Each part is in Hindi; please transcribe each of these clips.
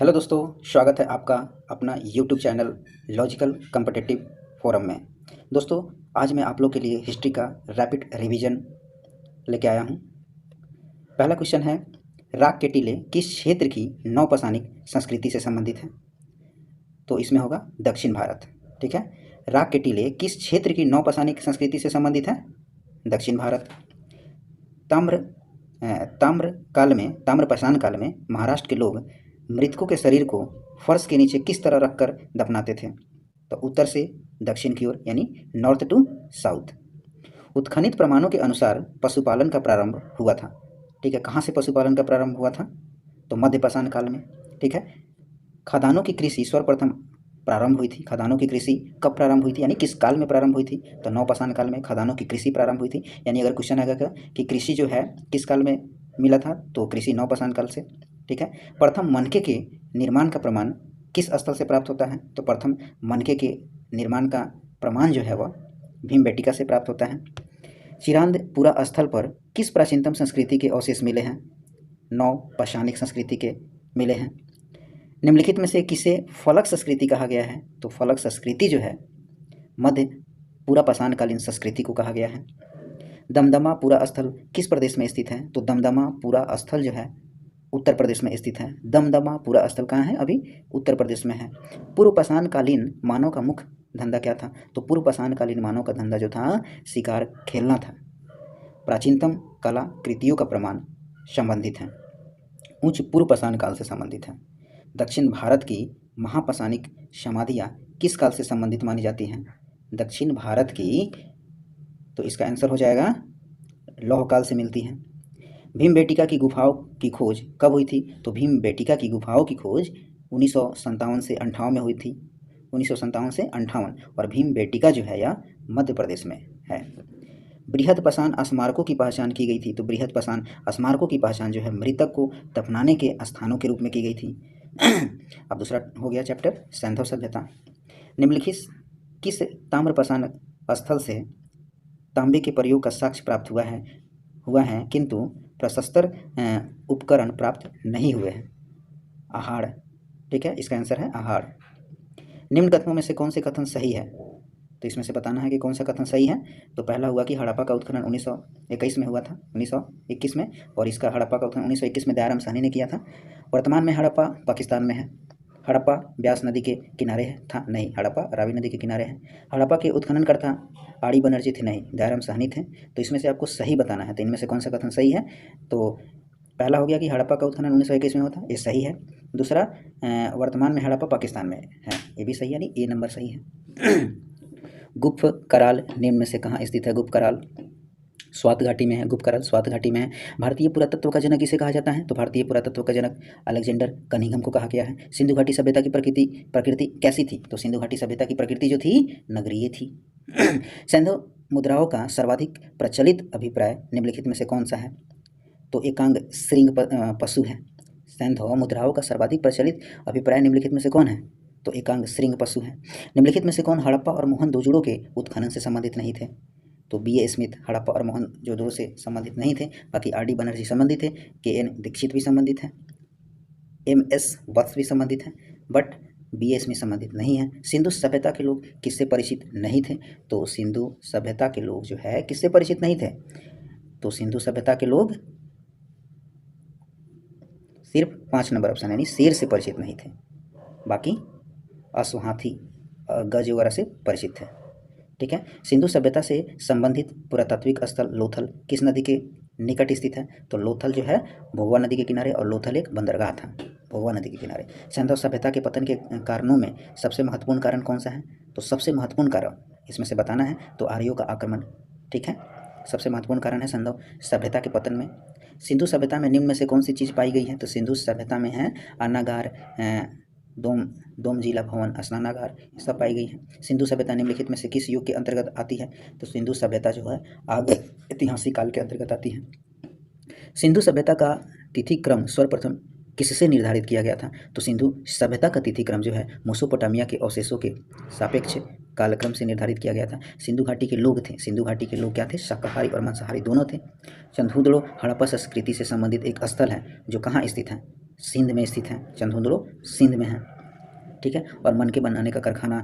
हेलो दोस्तों, स्वागत है आपका अपना YouTube channel logical competitive forum में। दोस्तों, आज मैं आप लोग के लिए हिस्ट्री का रैपिड रिवीजन लेके आया हूँ। पहला क्वेश्चन है, राग के टीले किस क्षेत्र की नौपसानिक संस्कृति से संबंधित है? तो इसमें होगा दक्षिण भारत। ठीक है, राग के टीले किस क्षेत्र की नौपसानिक संस्कृति से संबंधित है? दक्षिण भारत। ताम्रपाषाण काल में महाराष्ट्र के लोग मृतकों के शरीर को फर्श के नीचे किस तरह रखकर दफनाते थे? तो उत्तर से दक्षिण की ओर, यानी नॉर्थ टू साउथ। उत्खनित प्रमाणों के अनुसार पशुपालन का प्रारंभ हुआ था। ठीक है, कहाँ से पशुपालन का प्रारंभ हुआ था? तो मध्यपाषाण काल में। ठीक है, खदानों की कृषि सर्वप्रथम प्रारंभ हुई थी। खदानों की कृषि कब प्रारंभ हुई थी, यानी किस काल में प्रारंभ हुई थी? तो नवपाषाण काल में खदानों की कृषि प्रारंभ हुई थी। यानी अगर क्वेश्चन आएगा कि कृषि जो है किस काल में मिला था, तो कृषि नवपाषाण काल से। ठीक है, प्रथम मनके के निर्माण का प्रमाण किस स्थल से प्राप्त होता है? तो प्रथम मनके के निर्माण का प्रमाण जो है वह भीमबेटिका से प्राप्त होता है। चिरांदपुरा स्थल पर किस प्राचीनतम संस्कृति के अवशेष मिले हैं? नवपाषाणिक संस्कृति के मिले हैं। निम्नलिखित में से किसे फलक संस्कृति कहा गया है? तो फलक संस्कृति जो है मध्य पूरा पाषाणकालीन संस्कृति को कहा गया है। दमदमा पूरा स्थल किस प्रदेश में स्थित है? तो दमदमा पूरा स्थल जो है उत्तर प्रदेश में स्थित है। दमदमा पूरा स्थल कहाँ है? अभी उत्तर प्रदेश में है। पूर्व पाषाणकालीन मानव का मुख्य धंधा क्या था? तो पूर्व पाषाणकालीन मानव का धंधा जो था शिकार खेलना था। प्राचीनतम कला कृतियों का प्रमाण संबंधित है, उच्च पूर्व पाषाण काल से संबंधित है। दक्षिण भारत की महापाषाणिक समाधियाँ किस काल से संबंधित मानी जाती हैं? दक्षिण भारत की, तो इसका आंसर हो जाएगा लौह काल से मिलती हैं। भीमबेटिका की गुफाओं की खोज कब हुई थी? तो भीमबेटिका की गुफाओं की खोज 1957 से 58 में हुई थी। 1957 से 58, और भीमबेटिका जो है यह मध्य प्रदेश में है। बृहदपाषाण स्मारकों की पहचान की गई थी। तो बृहदपाषाण स्मारकों की पहचान जो है मृतक को दफनाने के स्थानों के रूप में की गई थी। अब दूसरा हो गया चैप्टर सैंधव सभ्यता। निम्नलिखित किस ताम्रपाषाण स्थल से तांबे के प्रयोग का साक्ष्य प्राप्त हुआ है किंतु प्रशस्तर उपकरण प्राप्त नहीं हुए हैं? आहाड़। ठीक है, इसका आंसर है आहाड़। निम्न कथनों में से कौन से कथन सही है? तो इसमें से बताना है कि कौन सा कथन सही है। तो पहला हुआ कि हड़प्पा का उत्खनन 1921 में हुआ था, 1921 में, और इसका हड़प्पा का उत्खनन 1921 में दयाराम साहनी ने किया था। वर्तमान में हड़प्पा पाकिस्तान में है। हड़प्पा ब्यास नदी के किनारे था? नहीं, हड़प्पा रावी नदी के किनारे है। हड़प्पा के उत्खननकर्ता आड़ी बनर्जी थे? नहीं, दयाराम साहनी थे। तो इसमें से आपको सही बताना है। तो इनमें से कौन सा कथन सही है? तो पहला हो गया कि हड़प्पा का उत्खनन 1921 में होता, ये सही है। दूसरा, वर्तमान में हड़प्पा पाकिस्तान में है, ये भी सही है, यानी ए नंबर सही है। गुप्त कराल निम्न में से कहाँ स्थित है? गुप्त कराल स्वात घाटी में है। गुप्त कराल स्वात घाटी में है। भारतीय पुरातत्व का जनक किसे कहा जाता है? तो भारतीय पुरातत्व का जनक अलेक्जेंडर कनिंघम को कहा गया है। सिंधु घाटी सभ्यता की प्रकृति कैसी थी? तो सिंधु घाटी सभ्यता की प्रकृति जो थी नगरीय थी। सैंधव मुद्राओं का सर्वाधिक प्रचलित अभिप्राय निम्नलिखित में से कौन सा है? तो एकांग श्रृंग पशु है। सैंधव मुद्राओं का सर्वाधिक प्रचलित अभिप्राय निम्नलिखित में से कौन है? तो एकांग श्रृंग पशु है। निम्नलिखित में से कौन हड़प्पा और मोहनजोदड़ो के उत्खनन से संबंधित नहीं थे? तो B.A. स्मिथ हड़प्पा और मोहनजोदड़ो से संबंधित नहीं थे। बाकी R.D. बनर्जी संबंधित है, K.N. दीक्षित भी संबंधित है, M.S. वत्स भी संबंधित है, बट B.A. स्मिथ संबंधित नहीं है। सिंधु सभ्यता के लोग किससे परिचित नहीं थे? तो सिंधु सभ्यता के लोग जो है किससे परिचित नहीं थे? तो सिंधु सभ्यता के लोग सिर्फ 5 नंबर ऑप्शन यानी शेर से परिचित नहीं थे, बाकी अश्व, हाथी, गज वगैरह से परिचित थे। ठीक है, सिंधु सभ्यता से संबंधित पुरातात्विक स्थल लोथल किस नदी के निकट स्थित है? तो लोथल जो है भोगवा नदी के किनारे, और लोथल एक बंदरगाह था भोगवा नदी के किनारे। सैंधव सभ्यता के पतन के कारणों में सबसे महत्वपूर्ण कारण कौन सा है? तो सबसे महत्वपूर्ण कारण इसमें से बताना है तो आर्यों का आक्रमण। ठीक है, सबसे महत्वपूर्ण कारण है सैंधव सभ्यता के पतन में। सिंधु सभ्यता में निम्न में से कौन सी चीज़ पाई गई है? तो सिंधु सभ्यता में है अन्नागार, दोमजिला भवन, स्नानागार, सब पाई गई है। सिंधु सभ्यता निम्नलिखित में से किस युग के अंतर्गत आती है? तो सिंधु सभ्यता जो है आगे ऐतिहासिक काल के अंतर्गत आती है। सिंधु सभ्यता का तिथि क्रम सर्वप्रथम किससे निर्धारित किया गया था? तो सिंधु सभ्यता का तिथि क्रम जो है मेसोपोटामिया के अवशेषों के सापेक्ष कालक्रम से निर्धारित किया गया था। सिंधु घाटी के लोग थे, सिंधु घाटी के लोग क्या थे? शाकाहारी और मांसाहारी दोनों थे। चंदहुदड़ो हड़प्पा संस्कृति से संबंधित एक स्थल है जो कहाँ स्थित है? सिंध में स्थित है, चंदहुंदड़ो सिंध में है, ठीक है। और मनके बनाने का कारखाना,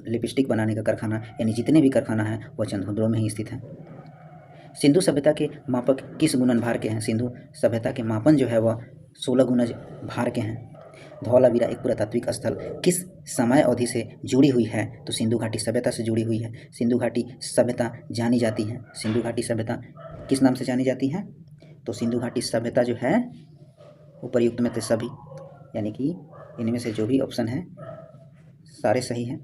लिपस्टिक बनाने का कारखाना, यानी जितने भी कारखाना है वह चंदहुंदड़ो में ही स्थित है। सिंधु सभ्यता के मापक किस गुणन भार के हैं? सिंधु सभ्यता के मापन जो है वह 16 गुणज भार के हैं। धौलावीरा एक पुरातात्विक स्थल किस समय अवधि से जुड़ी हुई है? तो सिंधु घाटी सभ्यता से जुड़ी हुई है। सिंधु घाटी सभ्यता जानी जाती है, सिंधु घाटी सभ्यता किस नाम से जानी जाती है? तो सिंधु घाटी सभ्यता जो है उपर्युक्त में से सभी, यानी कि इनमें से जो भी ऑप्शन है सारे सही हैं,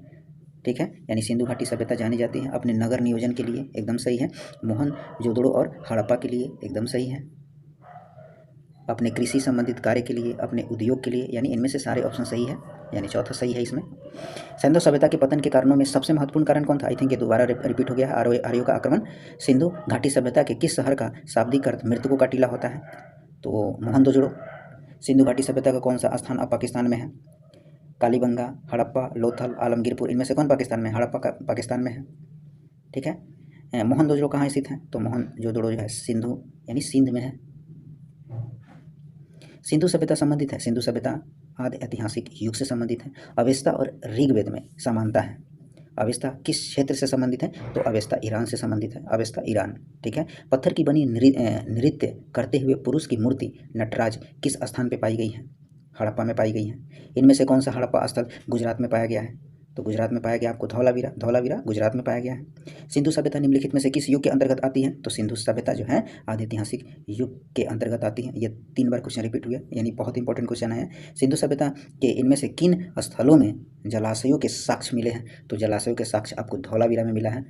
ठीक है। यानी सिंधु घाटी सभ्यता जानी जाती है अपने नगर नियोजन के लिए, एकदम सही है। मोहनजोदड़ो और हड़प्पा के लिए एकदम सही है। अपने कृषि संबंधित कार्य के लिए, अपने उद्योग के लिए, यानी इनमें से सारे ऑप्शन सही है, यानी चौथा सही है इसमें। सिंधु सभ्यता के पतन के कारणों में सबसे महत्वपूर्ण कारण कौन था? आई थिंक ये दोबारा रिपीट हो गया है, आर्यों का आक्रमण। सिंधु घाटी सभ्यता के किस शहर का शाब्दिक अर्थ मृतकों का टीला होता है? तो मोहनजोदड़ो। सिंधु घाटी सभ्यता का कौन सा स्थान अब पाकिस्तान में है? कालीबंगा, हड़प्पा, लोथल, आलमगीरपुर, इनमें से कौन पाकिस्तान में है? हड़प्पा का पाकिस्तान में है, ठीक है। मोहनजोदड़ो कहाँ स्थित है? तो मोहनजोदड़ो जो है सिंधु यानी सिंध में है। सिंधु सभ्यता संबंधित है, सिंधु सभ्यता आदि ऐतिहासिक युग से संबंधित है। अवेस्ता और ऋग्वेद में समानता है। अवेस्ता किस क्षेत्र से संबंधित है? तो अवेस्ता ईरान से संबंधित है, अवेस्ता ईरान, ठीक है। पत्थर की बनी नृत्य करते हुए पुरुष की मूर्ति नटराज किस स्थान पर पाई गई है? हड़प्पा में पाई गई है। इनमें से कौन सा हड़प्पा स्थल गुजरात में पाया गया है? तो गुजरात में पाया गया आपको धौलावीरा, धौलावीरा गुजरात में पाया गया है। सिंधु सभ्यता निम्नलिखित में से किस युग के अंतर्गत आती है? तो सिंधु सभ्यता जो है आदि ऐतिहासिक युग के अंतर्गत आती है। ये 3 बार क्वेश्चन रिपीट हुए, यानी बहुत इंपॉर्टेंट क्वेश्चन है। सिंधु सभ्यता के इनमें से किन स्थलों में जलाशयों के साक्ष्य मिले हैं? तो जलाशयों के साक्ष्य आपको धौलावीरा में मिला है।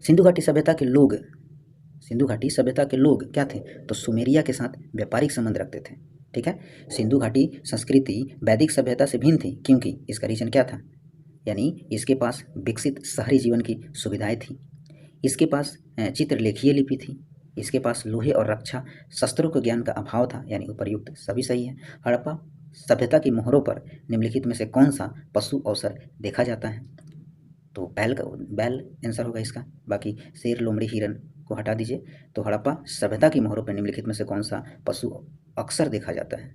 सिंधु घाटी सभ्यता के लोग, सिंधु घाटी सभ्यता के लोग क्या थे? तो सुमेरिया के साथ व्यापारिक संबंध रखते थे, ठीक है। सिंधु घाटी संस्कृति वैदिक सभ्यता से भिन्न थी क्योंकि इसका रीजन क्या था? यानी इसके पास विकसित शहरी जीवन की सुविधाएं थी, इसके पास चित्रलेखीय लिपि थी, इसके पास लोहे और रक्षा शस्त्रों के ज्ञान का अभाव था, यानी उपर्युक्त सभी सही है। हड़प्पा सभ्यता की मोहरों पर निम्नलिखित में से कौन सा पशु अवसर देखा जाता है? तो बैल आंसर होगा इसका, बाकी शेर, लोमड़ी, हिरन को हटा दीजिए। तो हड़प्पा सभ्यता की मोहरों पर निम्नलिखित में से कौन सा पशु अक्सर देखा जाता है?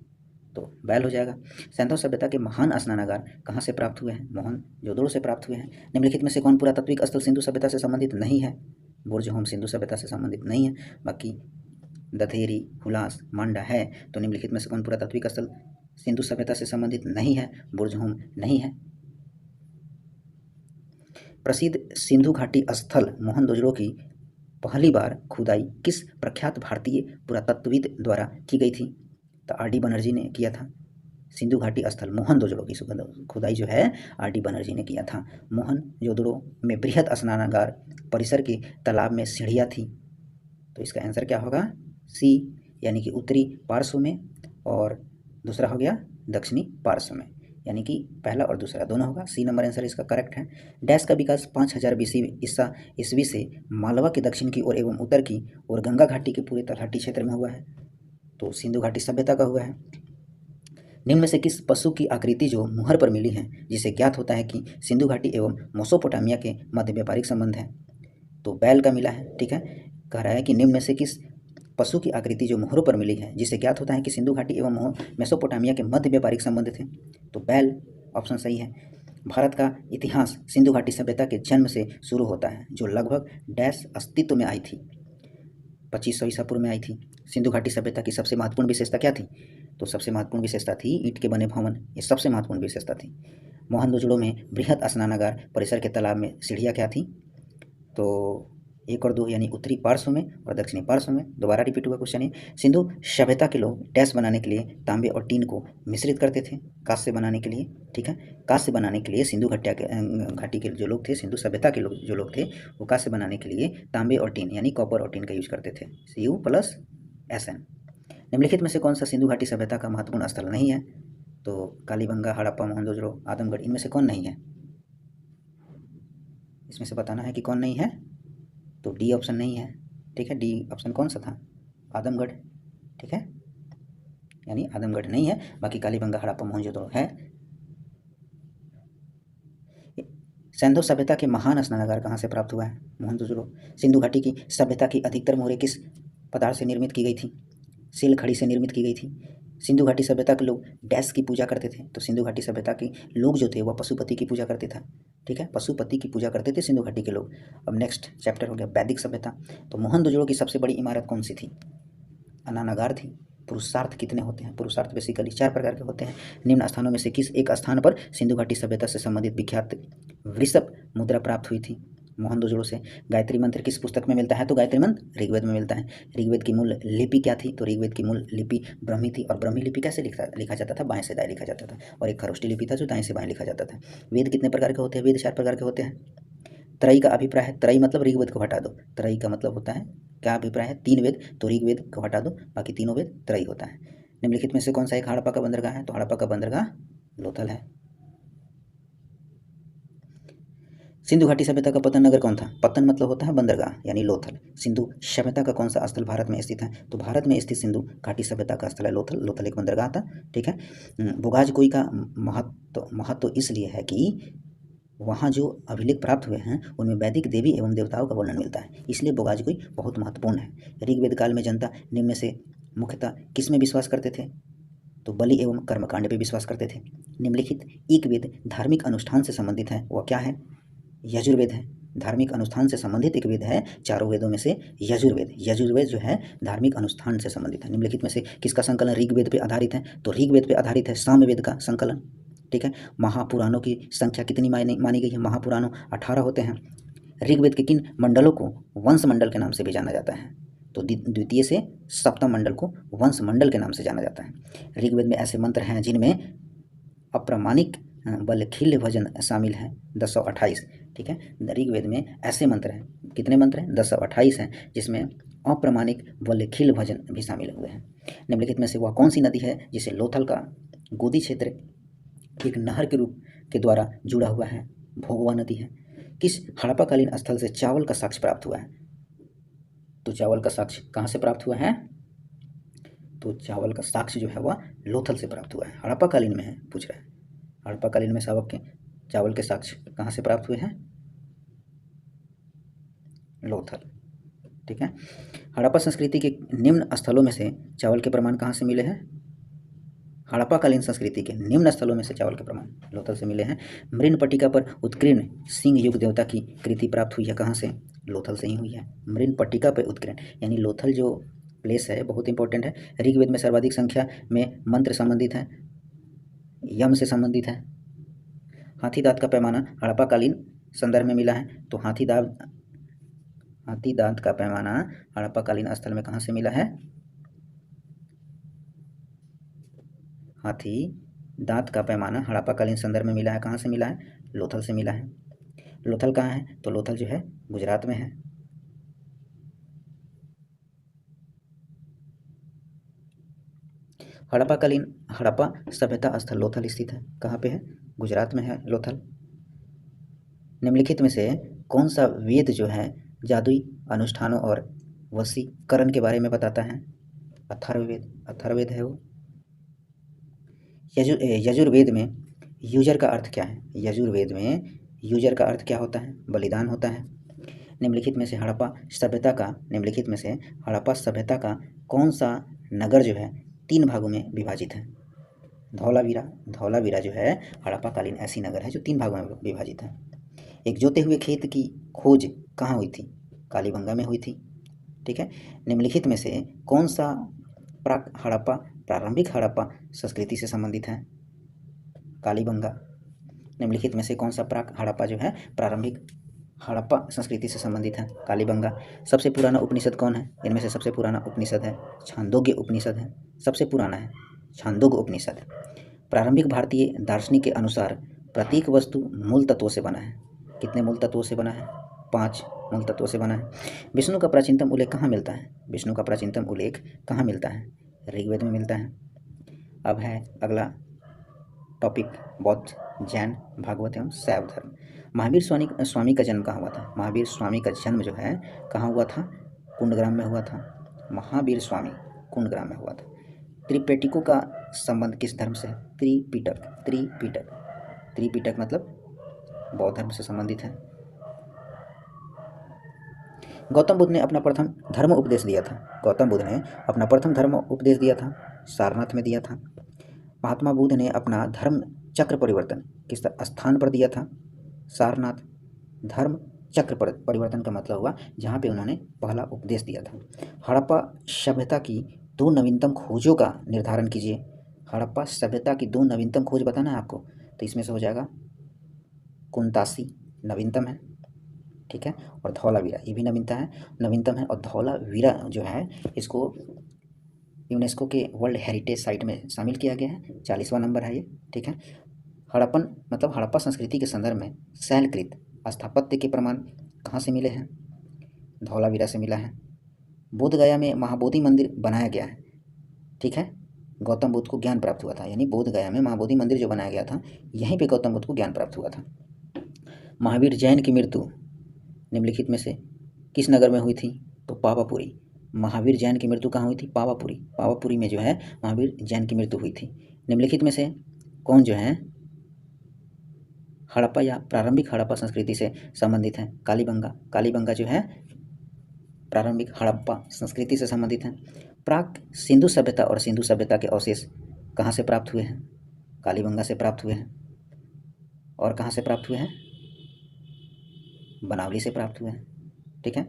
तो बैल हो जाएगा। सिंधु सभ्यता के महान स्नानागार कहाँ से प्राप्त हुए हैं? मोहनजोदड़ो से प्राप्त हुए हैं। निम्नलिखित में से कौन पुरातात्विक स्थल सिंधु सभ्यता से संबंधित नहीं है? बुर्ज होम सिंधु सभ्यता से संबंधित नहीं है, बाकी दधेरी, हुलास, मांडा है। तो निम्नलिखित में से कौन पुरातात्विक स्थल सिंधु सभ्यता से संबंधित नहीं है? बुर्ज होम नहीं है। प्रसिद्ध सिंधु घाटी स्थल मोहनजोदड़ो की पहली बार खुदाई किस प्रख्यात भारतीय पुरातत्वविद द्वारा की गई थी? तो आर.डी. बनर्जी ने किया था। सिंधु घाटी स्थल मोहनजोदड़ो की खुदाई जो है आर.डी. बनर्जी ने किया था। मोहनजोदड़ो में बृहद स्नानागार परिसर के तालाब में सीढ़ियाँ थी, तो इसका आंसर क्या होगा? सी, यानी कि उत्तरी पार्श्व में, और दूसरा हो गया दक्षिणी पार्श्व में, यानी कि पहला और दूसरा दोनों होगा। सी नंबर आंसर इसका करेक्ट है। डैश का विकास 5000 ईस्वी से मालवा के दक्षिण की ओर एवं उत्तर की ओर गंगा घाटी के पूरे तलहटी क्षेत्र में हुआ है, तो सिंधु घाटी सभ्यता का हुआ है। निम्न में से किस पशु की आकृति जो मुहर पर मिली है जिसे ज्ञात होता है कि सिंधु घाटी एवं मेसोपोटामिया के मध्य व्यापारिक संबंध है? तो बैल का मिला है, ठीक है। कह रहा है कि निम्न में से किस पशु की आकृति जो मोहरों पर मिली है जिसे ज्ञात होता है कि सिंधु घाटी एवं मेसोपोटामिया के मध्य व्यापारिक संबंध थे? तो बैल ऑप्शन सही है। भारत का इतिहास सिंधु घाटी सभ्यता के जन्म से शुरू होता है जो लगभग डैश अस्तित्व में आई थी, 2500 ईसा पूर्व में आई थी। सिंधु घाटी सभ्यता की सबसे महत्वपूर्ण विशेषता क्या थी? तो सबसे महत्वपूर्ण विशेषता थी ईंट के बने भवन, ये सबसे महत्वपूर्ण विशेषता थी। मोहनजोदड़ो में बृहद स्नानागार परिसर के तालाब में सीढ़ियाँ क्या थी? तो 1 और 2, यानी उत्तरी पार्श्व में और दक्षिणी पार्श्व में। दोबारा रिपीट हुआ क्वेश्चन है। सिंधु सभ्यता के लोग डैश बनाने के लिए तांबे और टीन को मिश्रित करते थे कांस्य बनाने के लिए, ठीक है। कांस्य बनाने के लिए सिंधु घाटी के जो लोग थे, सिंधु सभ्यता के लोग जो लोग थे, वो कांस्य बनाने के लिए तांबे और टीन यानी कॉपर और टीन का यूज करते थे, Cu+Sn। निम्नलिखित में से कौन सा सिंधु घाटी सभ्यता का महत्वपूर्ण स्थल नहीं है? तो कालीबंगा, हड़प्पा, मोहनजोदड़ो, आदमगढ़, इनमें से कौन नहीं है? इसमें से बताना है कि कौन नहीं है। तो डी ऑप्शन नहीं है, ठीक है। डी ऑप्शन कौन सा था? आदमगढ़, ठीक है, यानी आदमगढ़ नहीं है। बाकी कालीबंगा, हड़प्पा, मोहनजोदड़ो है। सिंधु सभ्यता के महान स्नानागार कहाँ से प्राप्त हुआ है? मोहनजोदड़ो। सिंधु घाटी की सभ्यता की अधिकतर मोहरें किस पदार्थ से निर्मित की गई थी? सील खड़ी से निर्मित की गई थी। सिंधु घाटी सभ्यता के लोग डैश की पूजा करते थे, तो सिंधु घाटी सभ्यता के लोग जो थे वह पशुपति की पूजा करते थे। ठीक है, पशुपति की पूजा करते थे सिंधु घाटी के लोग। अब नेक्स्ट चैप्टर हो गया वैदिक सभ्यता। तो मोहनजोदड़ो की सबसे बड़ी इमारत कौन सी थी? अनानागार थी। पुरुषार्थ कितने होते हैं? पुरुषार्थ बेसिकली 4 प्रकार के होते हैं। निम्न स्थानों में से किस एक स्थान पर सिंधु घाटी सभ्यता से संबंधित विख्यात वृषभ मुद्रा प्राप्त हुई थी? मोहनजोदड़ो से। गायत्री मंत्र किस पुस्तक में मिलता है? तो गायत्री मंत्र ऋग्वेद में मिलता है। ऋग्वेद की मूल लिपि क्या थी? तो ऋग्वेद की मूल लिपि ब्रह्मी थी। और ब्रह्मी लिपि कैसे लिखा जाता था? बाएं से दाएं लिखा जाता था। और एक खरोष्टी लिपि था जो दाएं से बाएं लिखा जाता था। वेद कितने प्रकार के होते हैं? वेद 4 प्रकार के होते हैं। त्रयी का अभिप्राय है, त्रयी मतलब ऋग्वेद को हटा दो, त्रयी का मतलब होता है क्या अभिप्राय है? 3 वेद, तो ऋग्वेद को हटा दो, बाकी तीनों वेद त्रयी होता है। निम्नलिखित में से कौन सा एक हड़प्पा का बंदरगाह है? तो हड़प्पा का बंदरगाह लोथल है। सिंधु घाटी सभ्यता का पतन नगर कौन था? पतन मतलब होता है बंदरगाह यानी लोथल। सिंधु सभ्यता का कौन सा स्थल भारत में स्थित है? तो भारत में स्थित सिंधु घाटी सभ्यता का स्थल है लोथल। लोथल एक बंदरगाह था। ठीक है। बोगाजकोई का महत्व इसलिए है कि वहाँ जो अभिलेख प्राप्त हुए हैं उनमें वैदिक देवी एवं देवताओं का वर्णन मिलता है, इसलिए बोगाजकोई बहुत महत्वपूर्ण है। ऋग्वेद काल में जनता निम्न में से मुख्यतः किस में विश्वास करते थे? तो बलि एवं कर्मकांड पे विश्वास करते थे। निम्नलिखित एक वेद धार्मिक अनुष्ठान से संबंधित है, वह क्या है? यजुर्वेद है। धार्मिक अनुष्ठान से संबंधित एक वेद है, चारों वेदों में से यजुर्वेद। यजुर्वेद जो है धार्मिक अनुष्ठान से संबंधित है। निम्नलिखित में से किसका संकलन ऋग्वेद पे आधारित है? तो ऋग्वेद पे आधारित है सामवेद का संकलन। ठीक है। महापुराणों की संख्या कितनी मानी गई है? महापुराणों 18 होते हैं। ऋग्वेद के किन मंडलों को वंश मंडल के नाम से भी जाना जाता है? तो द्वितीय से सप्तम मंडल को वंश मंडल के नाम से जाना जाता है। ऋग्वेद में ऐसे मंत्र हैं जिनमें अप्रामाणिक बलखिल्य भजन शामिल है, 1028। ठीक है, ऋग्वेद में ऐसे मंत्र हैं, कितने मंत्र हैं? 1028 हैं, जिसमें अप्रामाणिक बलखिल्य भजन भी शामिल हुए हैं। निम्नलिखित में से वह कौन सी नदी है जिसे लोथल का गोदी क्षेत्र एक नहर के रूप के द्वारा जुड़ा हुआ है? भोगवा नदी है। किस हड़प्पाकालीन स्थल से चावल का साक्ष्य प्राप्त हुआ है? तो चावल का साक्ष्य कहाँ से प्राप्त हुआ है? तो चावल का साक्ष्य जो है वह लोथल से प्राप्त हुआ है, हड़प्पाकालीन में है, पूछ रहा है। हड़प्पाकालीन में सावक के चावल के साक्ष्य कहाँ से प्राप्त हुए हैं? लोथल। ठीक है। हड़प्पा संस्कृति के निम्न स्थलों में से चावल के प्रमाण कहाँ से मिले हैं? हड़प्पाकालीन संस्कृति के निम्न स्थलों में से चावल के प्रमाण लोथल से मिले हैं। मृण पट्टिका पर उत्कीर्ण सिंह युग देवता की कृति प्राप्त हुई है, कहाँ से? लोथल से ही हुई है। मृण पट्टिका पर उत्कीर्ण यानी लोथल जो प्लेस है बहुत इंपॉर्टेंट है। ऋग्वेद में सर्वाधिक संख्या में मंत्र संबंधित है, यम से संबंधित है। हाथी दांत का पैमाना हड़प्पाकालीन संदर्भ में मिला है, तो हाथी दांत का पैमाना हड़प्पाकालीन स्थल में कहाँ से मिला है? हाथी दांत का पैमाना हड़प्पाकालीन संदर्भ में मिला है, कहाँ से मिला है? लोथल से मिला है। लोथल कहाँ है? तो लोथल जो है गुजरात में है। हड़प्पा सभ्यता स्थल लोथल स्थित है, कहाँ पे है? गुजरात में है लोथल। निम्नलिखित में से कौन सा वेद जो है जादुई अनुष्ठानों और वशीकरण के बारे में बताता है? अथर्ववेद है वो। यजुर्वेद में यूजर का अर्थ क्या है? यजुर्वेद में यूजर का अर्थ क्या होता है? बलिदान होता है। निम्नलिखित में से हड़प्पा सभ्यता का कौन सा नगर जो है 3 भागों में विभाजित है? धौलावीरा जो है हड़प्पाकालीन ऐसी नगर है जो 3 भागों में विभाजित है। एक जोते हुए खेत की खोज कहाँ हुई थी? कालीबंगा में हुई थी। ठीक है। निम्नलिखित में से कौन सा प्रारंभिक हड़प्पा संस्कृति से संबंधित है? कालीबंगा। निम्नलिखित में से कौन सा प्राक हड़प्पा जो है प्रारंभिक हड़प्पा संस्कृति से संबंधित है? कालीबंगा। सबसे पुराना उपनिषद कौन है? इनमें से सबसे पुराना उपनिषद है छांदोग्य उपनिषद है, सबसे पुराना है छांदोग्य उपनिषद। प्रारंभिक भारतीय दार्शनिक के अनुसार प्रत्येक वस्तु मूल तत्वों से बना है। कितने मूल तत्वों से बना है? 5 मूल तत्वों से बना है। विष्णु का प्राचीनतम उल्लेख कहाँ मिलता है? विष्णु का प्राचीनतम उल्लेख कहाँ मिलता है? ऋग्वेद में मिलता है। अब है अगला टॉपिक बौद्ध, जैन, भागवत एवं शैव धर्म। महावीर स्वामी का जन्म कहाँ हुआ था? महावीर स्वामी का जन्म जो है कहाँ हुआ था? कुंडग्राम में हुआ था। महावीर स्वामी कुंडग्राम में हुआ था। त्रिपिटकों का संबंध किस धर्म से है? त्रिपिटक मतलब बौद्ध धर्म से संबंधित है। गौतम बुद्ध ने अपना प्रथम धर्म उपदेश दिया था सारनाथ में दिया था। महात्मा बुद्ध ने अपना धर्म चक्र परिवर्तन किस स्थान पर दिया था? सारनाथ। धर्म चक्र परिवर्तन का मतलब हुआ जहाँ पे उन्होंने पहला उपदेश दिया था। हड़प्पा सभ्यता की 2 नवीनतम खोजों का निर्धारण कीजिए। हड़प्पा सभ्यता की 2 नवीनतम खोज बताना है आपको, तो इसमें से हो जाएगा कुंतासी नवीनतम है, ठीक है, और धौलावीरा ये भी नवीनतम है। और धौलावीरा जो है इसको यूनेस्को के वर्ल्ड हेरिटेज साइट में शामिल किया गया है, 40वां नंबर है ये, ठीक है। हड़प्पन मतलब हड़प्पा संस्कृति के संदर्भ में शैलकृत स्थापत्य के प्रमाण कहाँ से मिले हैं? धौलावीरा से मिला है। बोध गया में महाबोधि मंदिर बनाया गया है, ठीक है, गौतम बुद्ध को ज्ञान प्राप्त हुआ था, यानी बोध गया में महाबोधि मंदिर जो बनाया गया था यहीं पे गौतम बुद्ध को ज्ञान प्राप्त हुआ था। महावीर जैन की मृत्यु निम्नलिखित में से किस नगर में हुई थी? तो पावापुरी। महावीर जैन की मृत्यु कहाँ हुई थी? पावापुरी। पावापुरी में जो है महावीर जैन की मृत्यु हुई थी। निम्नलिखित में से कौन जो है हड़प्पा या प्रारंभिक हड़प्पा संस्कृति से संबंधित है? कालीबंगा। कालीबंगा जो है प्रारंभिक हड़प्पा संस्कृति से संबंधित है। प्राक सिंधु सभ्यता और सिंधु सभ्यता के अवशेष कहाँ से प्राप्त हुए हैं? कालीबंगा से प्राप्त हुए हैं। और कहाँ से प्राप्त हुए हैं? बनावली से प्राप्त हुए हैं, ठीक है,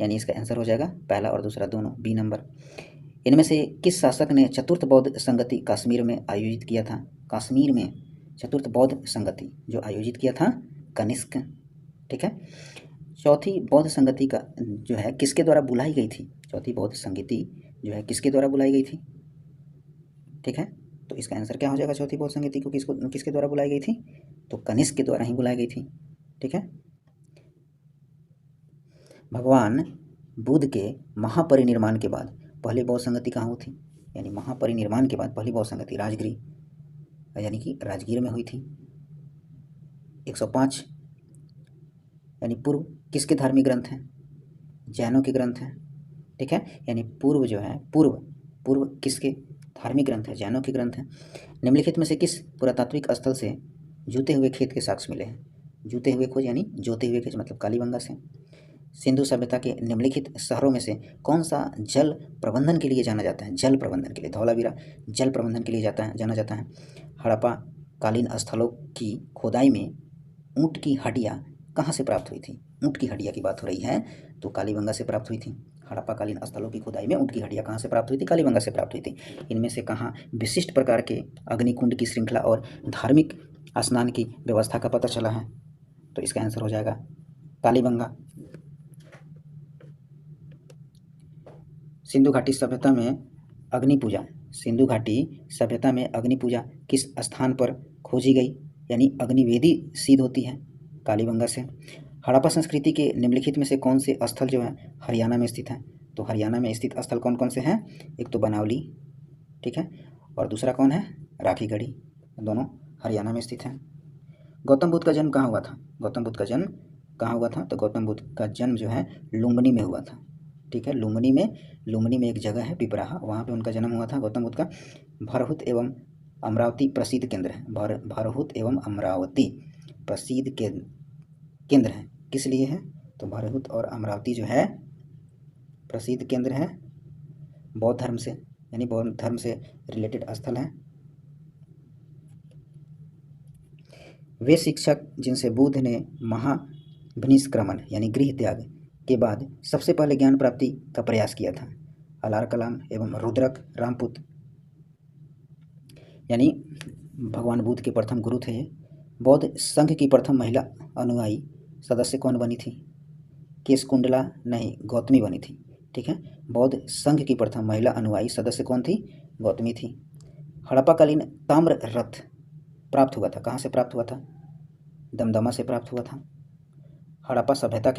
यानी इसका आंसर हो जाएगा पहला और दूसरा दोनों, बी नंबर। इनमें से किस शासक ने चतुर्थ बौद्ध संगति कश्मीर में आयोजित किया था? कश्मीर में चतुर्थ बौद्ध संगति जो आयोजित किया था कनिष्क, ठीक है। चौथी बौद्ध संगति का जो है किसके द्वारा बुलाई गई थी? चौथी बौद्ध संगति जो है किसके द्वारा बुलाई गई थी, ठीक है, तो इसका आंसर क्या हो जाएगा? चौथी बौद्ध संगति को किसके द्वारा बुलाई गई थी? तो कनिष्क के द्वारा ही बुलाई गई थी, ठीक है। भगवान बुद्ध के महापरिनिर्वाण के बाद पहली बौद्ध संगति कहाँ हुई थी? यानी महापरिनिर्वाण के बाद पहली बौद्ध संगति राजगिरी यानी कि राजगीर में हुई थी। 105 यानी पूर्व किसके धार्मिक ग्रंथ हैं? जैनों के ग्रंथ हैं, ठीक है, यानी पूर्व जो है पूर्व किसके धार्मिक ग्रंथ है? जैनों के ग्रंथ हैं। निम्नलिखित में से किस पुरातात्विक स्थल से जूते हुए खेत के साक्ष्य मिले हैं? जूते हुए खोज यानी जोते हुए खोज मतलब कालीबंगा से। सिंधु सभ्यता के निम्नलिखित शहरों में से कौन सा जल प्रबंधन के लिए जाना जाता है? जल प्रबंधन के लिए धौलावीरा जल प्रबंधन के लिए जाना जाता है। हड़प्पा कालीन स्थलों की खोदाई में ऊँट की हड्डियाँ कहाँ से प्राप्त हुई थी? ऊँट की हड्डियाँ की बात हो रही है तो कालीबंगा से प्राप्त हुई थी। हड़प्पा कालीन स्थलों की खुदाई में ऊँट की हड्डियाँ कहाँ से प्राप्त हुई थी? कालीबंगा से प्राप्त हुई थी। इनमें से कहाँ विशिष्ट प्रकार के अग्निकुंड की श्रृंखला और धार्मिक स्नान की व्यवस्था का पता चला है? तो इसका आंसर हो जाएगा कालीबंगा। सिंधु घाटी सभ्यता में अग्नि पूजा किस स्थान पर खोजी गई? यानी अग्निवेदी सिद्ध होती है कालीबंगा से। हड़प्पा संस्कृति के निम्नलिखित में से कौन से स्थल जो है हरियाणा में स्थित है? तो हरियाणा में स्थित स्थल कौन कौन से हैं? एक तो बनावली, ठीक है, और दूसरा कौन है? राखीगढ़ी, दोनों हरियाणा में स्थित हैं। गौतम बुद्ध का जन्म कहाँ हुआ था? गौतम बुद्ध का जन्म कहाँ हुआ था? तो गौतम बुद्ध का जन्म जो है लुम्बिनी में हुआ था, ठीक है, लुम्बिनी में एक जगह है पिपराहा, वहाँ पे उनका जन्म हुआ था गौतम बुद्ध का। भरहुत एवं अमरावती प्रसिद्ध केंद्र है। भरहुत एवं अमरावती प्रसिद्ध केंद्र है किस लिए है? तो भरहुत और अमरावती जो है प्रसिद्ध केंद्र है बौद्ध धर्म से, यानी बौद्ध धर्म से रिलेटेड स्थल है। वे शिक्षक जिनसे बुद्ध ने महाभिनिष्क्रमण यानी गृह त्याग के बाद सबसे पहले ज्ञान प्राप्ति का प्रयास किया था? अलार कलाम एवं रुद्रक रामपुत, यानी भगवान बुद्ध के प्रथम गुरु थे। बौद्ध संघ की प्रथम महिला अनुयायी सदस्य कौन बनी थी? केशकुंडला नहीं, गौतमी बनी थी, ठीक है। बौद्ध संघ की प्रथम महिला अनुयायी सदस्य कौन थी? गौतमी थी। हड़प्पाकालीन ताम्र रथ प्राप्त हुआ था, कहाँ से प्राप्त हुआ था? दमदमा से प्राप्त हुआ था। हड़प्पा सभ्यता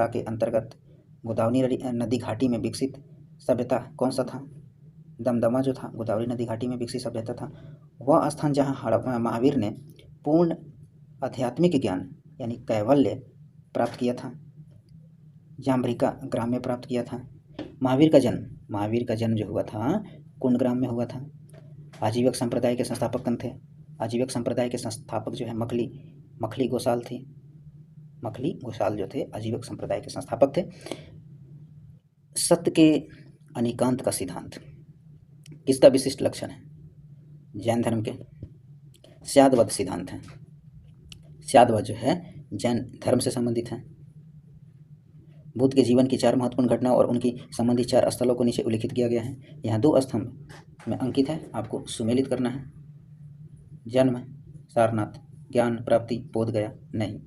के अंतर्गत गोदावरी नदी घाटी में विकसित सभ्यता कौन सा था? दमदमा जो था गोदावरी नदी घाटी में विकसित सभ्यता था। वह स्थान जहाँ हड़प्पा महावीर ने पूर्ण आध्यात्मिक ज्ञान यानी कैवल्य प्राप्त किया था। जाम्भरिका ग्राम में प्राप्त किया था। महावीर का जन्म जो हुआ था कुंड ग्राम में हुआ था। आजीवक संप्रदाय के संस्थापक कौन थे? आजीवक संप्रदाय के संस्थापक जो है मखली गोसाल थे। मखली गोसाल जो थे आजीवक संप्रदाय के संस्थापक थे। सत्य के अनिकांत का सिद्धांत किसका विशिष्ट लक्षण है? जैन धर्म के स्यादवद सिद्धांत हैं। स्यादवद जो है जैन धर्म से संबंधित है। बुद्ध के जीवन की 4 महत्वपूर्ण घटनाओं और उनकी संबंधित 4 स्थलों को नीचे उल्लेखित किया गया है। यहाँ 2 स्तंभ में अंकित है, आपको सुमेलित करना है। जन्म सारनाथ, ज्ञान प्राप्ति बोध गया नहीं,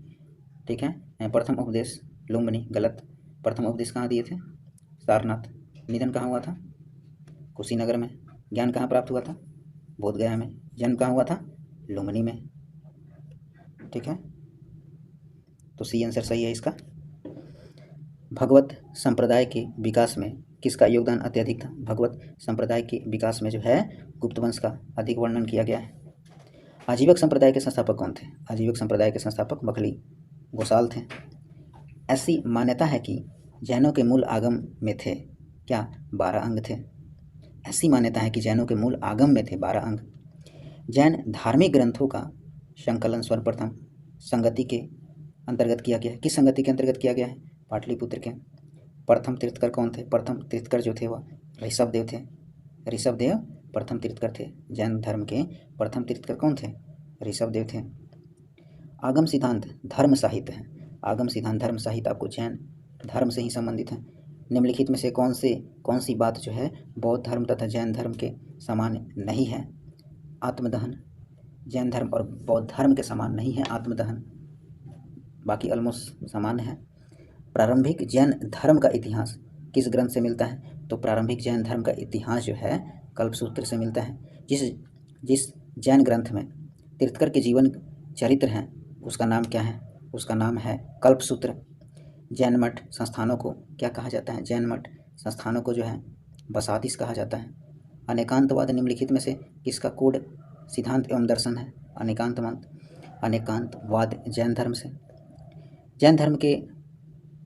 ठीक है। प्रथम उपदेश लुम्बिनी, गलत। प्रथम उपदेश कहाँ दिए थे? सारनाथ। निधन कहाँ हुआ था? कुशीनगर में। ज्ञान कहाँ प्राप्त हुआ था? बोध गया में। जन्म कहाँ हुआ था? लुम्बिनी में, ठीक है। तो सी आंसर सही है इसका। भगवत संप्रदाय के विकास में किसका योगदान अत्यधिक था? भगवत संप्रदाय के विकास में जो है गुप्त वंश का अधिक वर्णन किया गया है। आजीवक संप्रदाय के संस्थापक कौन थे? आजीवक संप्रदाय के संस्थापक बखली गोसाल थे। ऐसी मान्यता है कि जैनों के मूल आगम में थे क्या? 12 अंग थे। ऐसी मान्यता है कि जैनों के मूल आगम में थे 12 अंग। जैन धार्मिक ग्रंथों का संकलन सर्वप्रथम संगति के अंतर्गत किया गया है। किस संगति के अंतर्गत किया गया है? पाटलिपुत्र के। प्रथम तीर्थकर कौन थे? प्रथम तीर्थकर जो थे वह ऋषभदेव थे। ऋषभदेव प्रथम तीर्थकर थे। जैन धर्म के प्रथम तीर्थकर कौन थे? ऋषभदेव थे। आगम सिद्धांत धर्म साहित्य है। आगम सिद्धांत धर्म साहित्य आपको जैन धर्म से ही संबंधित है। निम्नलिखित में से कौन सी बात जो है बौद्ध धर्म तथा जैन धर्म के समान नहीं है? आत्मदहन। जैन धर्म और बौद्ध धर्म के समान नहीं है आत्मदहन, बाकी ऑलमोस्ट समान है। प्रारंभिक जैन धर्म का इतिहास किस ग्रंथ से मिलता है? तो प्रारंभिक जैन धर्म का इतिहास जो है कल्पसूत्र से मिलता है। जिस जैन ग्रंथ में तीर्थकर के जीवन चरित्र हैं उसका नाम क्या है? उसका नाम है कल्पसूत्र। जैन मठ संस्थानों को क्या कहा जाता है? जैन मठ संस्थानों को जो है बसादिस कहा जाता है। अनेकांतवाद निम्नलिखित में से किसका कोड सिद्धांत एवं दर्शन है? अनेकांतवाद जैन धर्म से। जैन धर्म के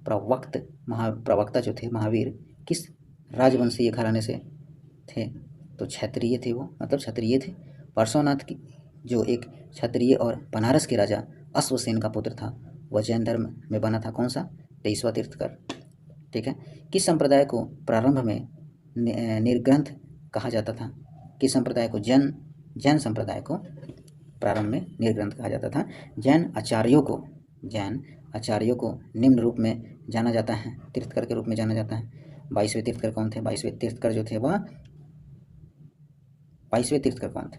प्रवक्ता जो थे महावीर किस राजवंशीय घराने से थे? तो क्षत्रिय थे वो, मतलब क्षत्रिय थे। पार्श्वनाथ की जो एक क्षत्रिय और बनारस के राजा अश्वसेन का पुत्र था वह जैन धर्म में बना था। कौन सा? 23वां तीर्थकर, ठीक है। किस संप्रदाय को प्रारंभ में निर्ग्रंथ कहा जाता था? किस संप्रदाय को? जैन संप्रदाय को प्रारंभ में निर्ग्रंथ कहा जाता था। जैन आचार्यों को निम्न रूप में जाना जाता है, तीर्थकर के रूप में जाना जाता है। 22वें तीर्थकर कौन थे? 22वें तीर्थकर जो थे वह 22वें तीर्थकर कौन थे?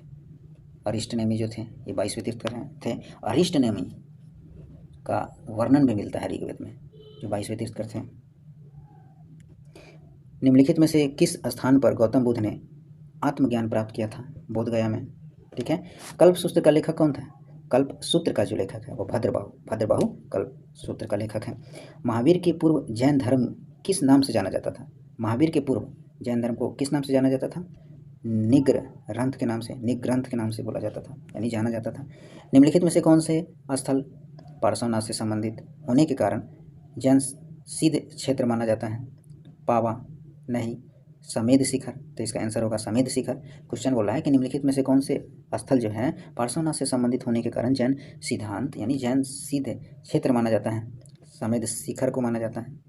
अरिष्टनेमी जो थे ये 22वें तीर्थकर थे। अरिष्टनेमी का वर्णन भी मिलता है ऋग्वेद में, जो 22वें तीर्थकर थे। निम्नलिखित में से किस स्थान पर गौतम बुद्ध ने आत्मज्ञान प्राप्त किया था? बोध गया में, ठीक है। कल्पसूत्र का लेखक कौन था? कल्पसूत्र का जो लेखक है वो भद्रबाहु कल्पसूत्र का लेखक है। महावीर के पूर्व जैन धर्म किस नाम से जाना जाता था? महावीर के पूर्व जैन धर्म को किस नाम से जाना जाता था? निग्रंथ के नाम से बोला जाता था, यानी जाना जाता था। निम्नलिखित में से कौन से स्थल पार्श्वनाथ से संबंधित होने के कारण जैन सिद्ध क्षेत्र माना जाता है? पावा नहीं, समेध शिखर। तो इसका आंसर होगा समेध शिखर। क्वेश्चन बोला है कि निम्नलिखित में से कौन से स्थल जो है पार्श्वनाथ से संबंधित होने के कारण जैन सिद्धांत यानी जैन सिद्ध क्षेत्र माना जाता है? समेध शिखर को माना जाता है।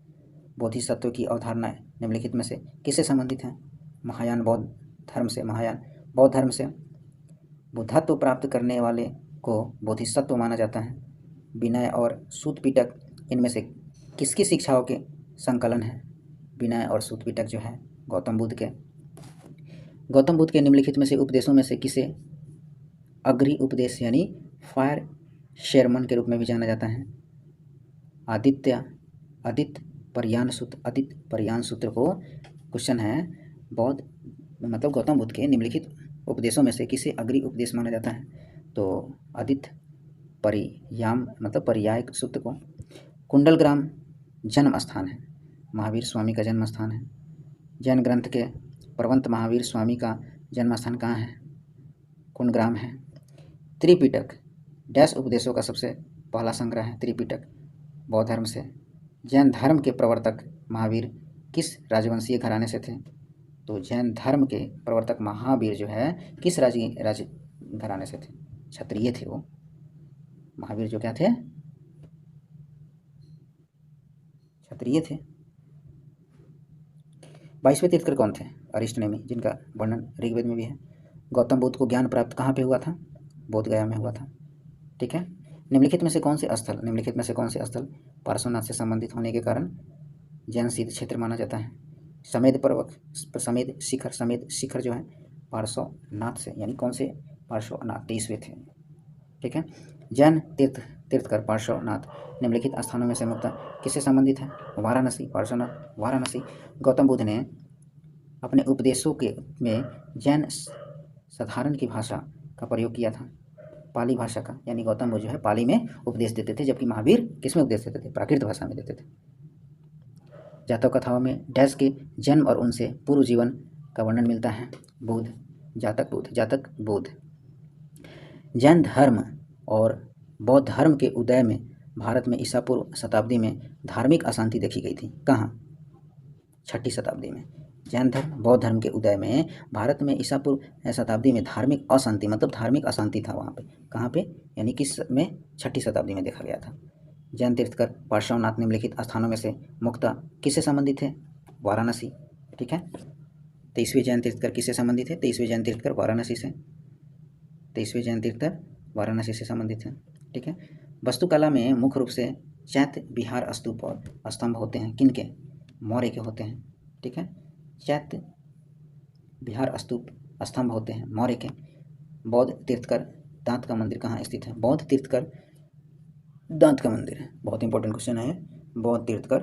बोधिसत्व की अवधारणा निम्नलिखित में से किससे संबंधित है? महायान बौद्ध धर्म से। बुद्धत्व प्राप्त करने वाले को बोधिसत्व माना जाता है। विनय और सूत पिटक इनमें से किसकी शिक्षाओं के संकलन है? विनय और सूत पिटक जो है गौतम बुद्ध के निम्नलिखित में से उपदेशों में से किसे अग्रि उपदेश यानी फायर शेरमन के रूप में भी जाना जाता है? आदित्य परियान सूत्र को क्वेश्चन है बौद्ध मतलब गौतम बुद्ध के निम्नलिखित उपदेशों में से किसे अग्रि उपदेश माना जाता है? तो आदित्य परियाम मतलब पर्याय सूत्र को। कुंडलग्राम जन्म स्थान है, महावीर स्वामी का जन्म स्थान है। जैन ग्रंथ के प्रवंत महावीर स्वामी का जन्म स्थान कहाँ है? कुंडग्राम है। त्रिपिटक डैश उपदेशों का सबसे पहला संग्रह है त्रिपिटक बौद्ध धर्म से। जैन धर्म के प्रवर्तक महावीर किस राजवंशीय घराने से थे? तो जैन धर्म के प्रवर्तक महावीर जो है किस राज घराने से थे? क्षत्रिय थे वो। महावीर जो क्या थे? क्षत्रिय थे। 22वें तीर्थकर कौन थे? अरिष्टनेमी, जिनका वर्णन ऋग्वेद में भी है। गौतम बुद्ध को ज्ञान प्राप्त कहाँ पे हुआ था? बोध गया में हुआ था। ठीक है। निम्नलिखित में से कौन से स्थल पार्श्वनाथ से संबंधित होने के कारण जैन सिद्ध क्षेत्र माना जाता है? समेध पर्वत, समेध शिखर जो है पार्श्वनाथ से, यानी कौन से? पार्श्वनाथ 23वें थे। ठीक है। जैन तीर्थकर पार्श्वनाथ निम्नलिखित स्थानों में से मुख्यतः किससे संबंधित है? वाराणसी, पार्श्वनाथ वाराणसी। गौतम बुद्ध ने अपने उपदेशों में जैन साधारण की भाषा का प्रयोग किया था, पाली भाषा का, यानी गौतम बुद्ध जो है पाली में उपदेश देते थे, जबकि महावीर किस में उपदेश देते थे? प्राकृत भाषा में देते थे। जातक कथाओं में डैश के जन्म और उनसे पूर्व जीवन का वर्णन मिलता है। बुद्ध, जातक बुद्ध। जैन धर्म और बौद्ध धर्म के उदय में भारत में ईसा पूर्व शताब्दी में धार्मिक अशांति देखी गई थी। कहाँ? 6ठी शताब्दी में। जैन धर्म बौद्ध धर्म के उदय में भारत में ईसा पूर्व शताब्दी में धार्मिक अशांति, मतलब धार्मिक अशांति था वहाँ पे। कहाँ पे? यानी किस में? 6ठी शताब्दी में देखा गया था। जैन तीर्थकर पार्श्वनाथ निम्नलिखित स्थानों में से मुख्यतः किससे संबंधित है? वाराणसी। ठीक है। 23वें जैन तीर्थकर किससे संबंधित है? 23वें जैन तीर्थकर वाराणसी से। 23वें जैन तीर्थकर वाराणसी से संबंधित है। ठीक है। वास्तुकला में मुख्य रूप से चैत्य विहार स्तूप और स्तंभ होते हैं। किनके? मौर्य के होते हैं। ठीक है। चैत्य विहार स्तूप स्तंभ होते हैं मौर्य के। बौद्ध तीर्थकर दांत का मंदिर कहाँ स्थित है? बौद्ध तीर्थकर दांत का मंदिर है, बहुत इंपॉर्टेंट क्वेश्चन है। बौद्ध तीर्थकर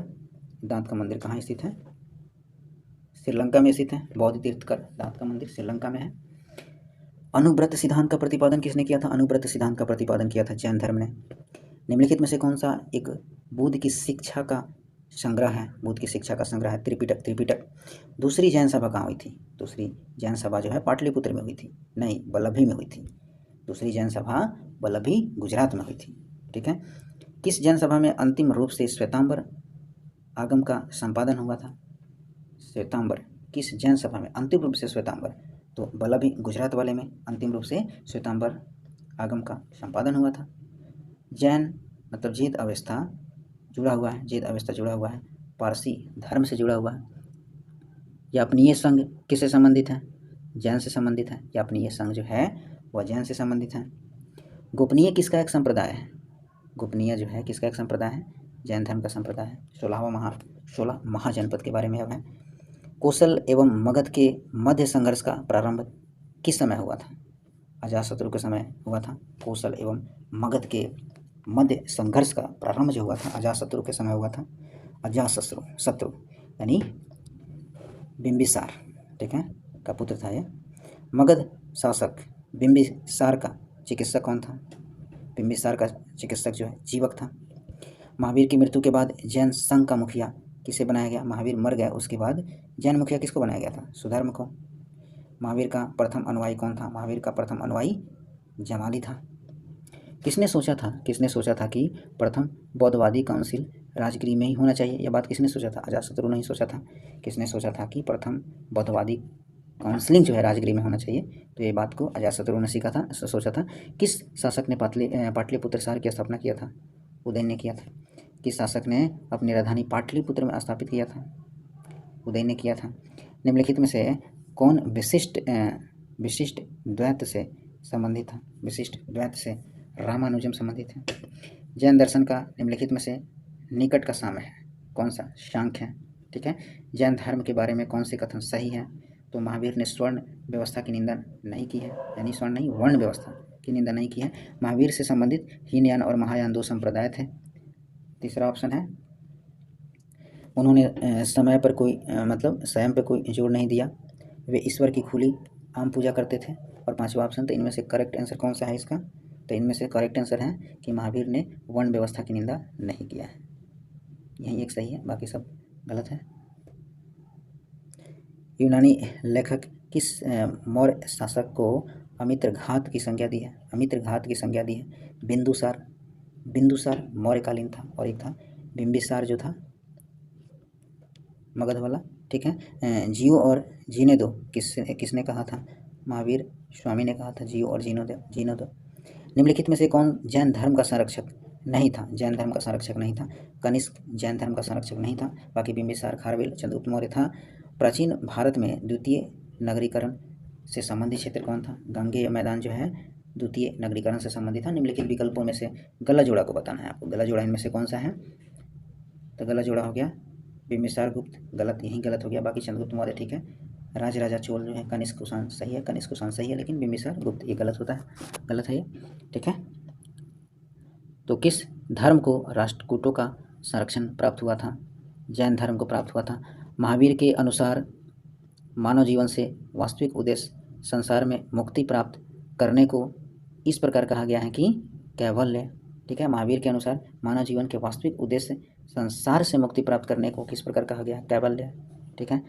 दांत का मंदिर कहाँ स्थित है? श्रीलंका में स्थित है। बौद्ध तीर्थकर दांत का मंदिर श्रीलंका में है। अनुव्रत सिद्धांत का प्रतिपादन किसने किया था? अनुव्रत सिद्धांत का प्रतिपादन किया था जैन धर्म ने। निम्नलिखित में से कौन सा एक बुद्ध की शिक्षा का संग्रह है? बुद्ध की शिक्षा का संग्रह है त्रिपिटक। दूसरी जैन सभा कहाँ हुई थी? दूसरी जैन सभा जो है पाटलिपुत्र में हुई थी, नहीं वल्लभी में हुई थी। दूसरी जैन सभा वल्लभी गुजरात में हुई थी। ठीक है। किस जैन सभा में अंतिम रूप से श्वेतांबर आगम का संपादन हुआ था? श्वेतांबर किस जैन सभा में अंतिम रूप से श्वेतांबर? तो वल्लभी गुजरात वाले में अंतिम रूप से श्वेतांबर आगम का संपादन हुआ था। जैन मतलब जीत अवस्था जुड़ा हुआ है पारसी धर्म से जुड़ा हुआ है। यापनीय संघ किससे संबंधित है? जैन से संबंधित है। यापनीय संघ जो है वह जैन से संबंधित है। गोपनीय किसका एक संप्रदाय है? गोपनीय जो है किसका एक संप्रदाय है? जैन धर्म का संप्रदाय है। 16 महाजनपद के बारे में अब है। कौशल एवं मगध के मध्य संघर्ष का प्रारंभ किस समय हुआ था? अजातशत्रु के समय हुआ था। कौशल एवं मगध के मध्य संघर्ष का प्रारंभ जो हुआ था अजातशत्रु के समय हुआ था। अजातशत्रु यानी बिंबिसार, ठीक है, का पुत्र था ये। मगध शासक बिंबिसार का चिकित्सक कौन था? बिंबिसार का चिकित्सक जो है जीवक था। महावीर की मृत्यु के बाद जैन संघ का मुखिया किसे बनाया गया? महावीर मर गया उसके बाद जैन मुखिया किसको बनाया गया था? सुधर्म को। महावीर का प्रथम अनुयायी कौन था? महावीर का प्रथम अनुयायी जमाली था। किसने सोचा था कि प्रथम बौद्धवादी काउंसिल राजगीर में ही होना चाहिए? यह बात किसने सोचा था? अजातशत्रु ने ही सोचा था। किसने सोचा था कि प्रथम बौद्धवादी काउंसलिंग जो है राजगीर में होना चाहिए? तो ये बात को अजातशत्रु ने सोचा था। किस शासक ने पाटलिपुत्र शहर की स्थापना किया था? उदयन ने किया था। किस शासक ने अपनी राजधानी पाटलिपुत्र में स्थापित किया था? उदयन ने किया था। निम्नलिखित में से कौन विशिष्ट द्वैत से संबंधित था? विशिष्ट द्वैत से रामानुजम संबंधित है। जैन दर्शन का निम्नलिखित में से निकट का साम्य है कौन सा? सांख्य है। ठीक है। जैन धर्म के बारे में कौन से कथन सही है? तो महावीर ने स्वर्ण व्यवस्था की निंदा नहीं की है, यानी स्वर्ण नहीं वर्ण व्यवस्था की निंदा नहीं की है। महावीर से संबंधित हीनयान और महायान दो संप्रदाय थे। तीसरा ऑप्शन है उन्होंने समय पर कोई मतलब स्वयं पर कोई जोर नहीं दिया, वे ईश्वर की खुली आम पूजा करते थे। और पांचवा ऑप्शन, तो इनमें से करेक्ट आंसर कौन सा है इसका? तो इनमें से करेक्ट आंसर है कि महावीर ने वर्ण व्यवस्था की निंदा नहीं किया है। यही एक सही है, बाकी सब गलत है। यूनानी लेखक किस मौर्य शासक को अमित्रघात की संज्ञा दी है? अमित्रघात की संज्ञा दी है बिंदुसार मौर्यकालीन था, और एक था बिंबिसार जो था मगध वाला। ठीक है। जियो और जीने दो किसने कहा था? महावीर स्वामी ने कहा था जियो और जीनो दो। निम्नलिखित में से कौन जैन धर्म का संरक्षक नहीं था? जैन धर्म का संरक्षक नहीं था। कनिष्क जैन धर्म का संरक्षक नहीं था। बाकी बिंबिसार, खारवेल, चंद्रगुप्त मौर्य था। प्राचीन भारत में द्वितीय नगरीकरण से संबंधित क्षेत्र कौन था? गांगेय मैदान जो है द्वितीय नगरीकरण से संबंधित था। निम्नलिखित विकल्पों में से गला जोड़ा को बताना है आपको। गला जोड़ा इनमें से कौन सा है? तो गला जोड़ा हो गया बिंबिसार गुप्त, गलत, यही गलत हो गया, बाकी चंद्रगुप्त मौर्य ठीक है। राजराजा चोल जो है कनिष्क कुषाण सही है, कनिष्क कुषाण सही है, लेकिन बिंबिसार गुप्त ये गलत होता है, गलत है ये, ठीक है। तो किस धर्म को राष्ट्रकूटों का संरक्षण प्राप्त हुआ था? जैन धर्म को प्राप्त हुआ था। महावीर के अनुसार मानव जीवन से वास्तविक उद्देश्य संसार में मुक्ति प्राप्त करने को इस प्रकार कहा गया है कि कैवल्य, ठीक है। महावीर के अनुसार मानव जीवन के वास्तविक उद्देश्य संसार से मुक्ति प्राप्त करने को किस प्रकार कहा गया? कैवल्य, ठीक है।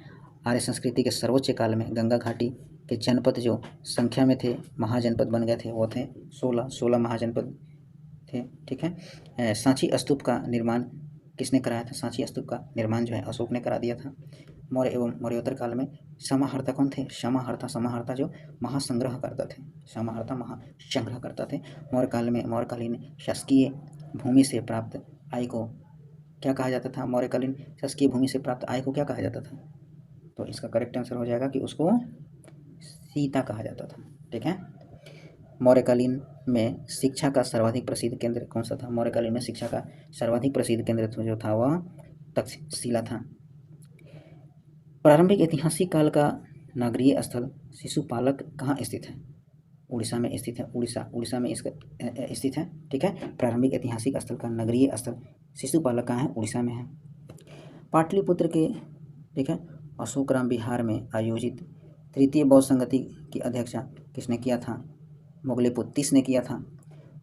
आर्य संस्कृति के सर्वोच्च काल में गंगा घाटी के जनपद जो संख्या में थे महाजनपद बन गए थे वो थे 16 महाजनपद थे, ठीक है। सांची स्तूप का निर्माण किसने कराया था? सांची स्तूप का निर्माण जो है अशोक ने करा दिया था। मौर्य एवं मौर्योत्तर काल में समाहर्ता कौन थे? समाहर्ता जो महासंग्रह करता थे, समाहर्ता महासंग्रह करता थे। मौर्यकालीन शासकीय भूमि से प्राप्त आय को क्या कहा जाता था? मौर्यकालीन शासकीय भूमि से प्राप्त आय को क्या कहा जाता था? तो इसका करेक्ट आंसर हो जाएगा कि उसको सीता कहा जाता था, ठीक है। मौर्यकालीन में शिक्षा का सर्वाधिक प्रसिद्ध केंद्र कौन सा था? मौर्यकालीन में शिक्षा का सर्वाधिक प्रसिद्ध केंद्र जो था वह तक्षशिला था। प्रारंभिक ऐतिहासिक काल का नगरीय स्थल शिशुपालक कहाँ स्थित है? उड़ीसा में स्थित है। उड़ीसा में इसका स्थित है, ठीक है। प्रारंभिक ऐतिहासिक स्थल का नगरीय स्थल शिशुपालक कहाँ है? उड़ीसा में है। पाटलिपुत्र के, ठीक है, अशोकराम विहार में आयोजित तृतीय बौद्ध संगति की अध्यक्षता किसने किया था? मोगलेपुत्तिस ने किया था।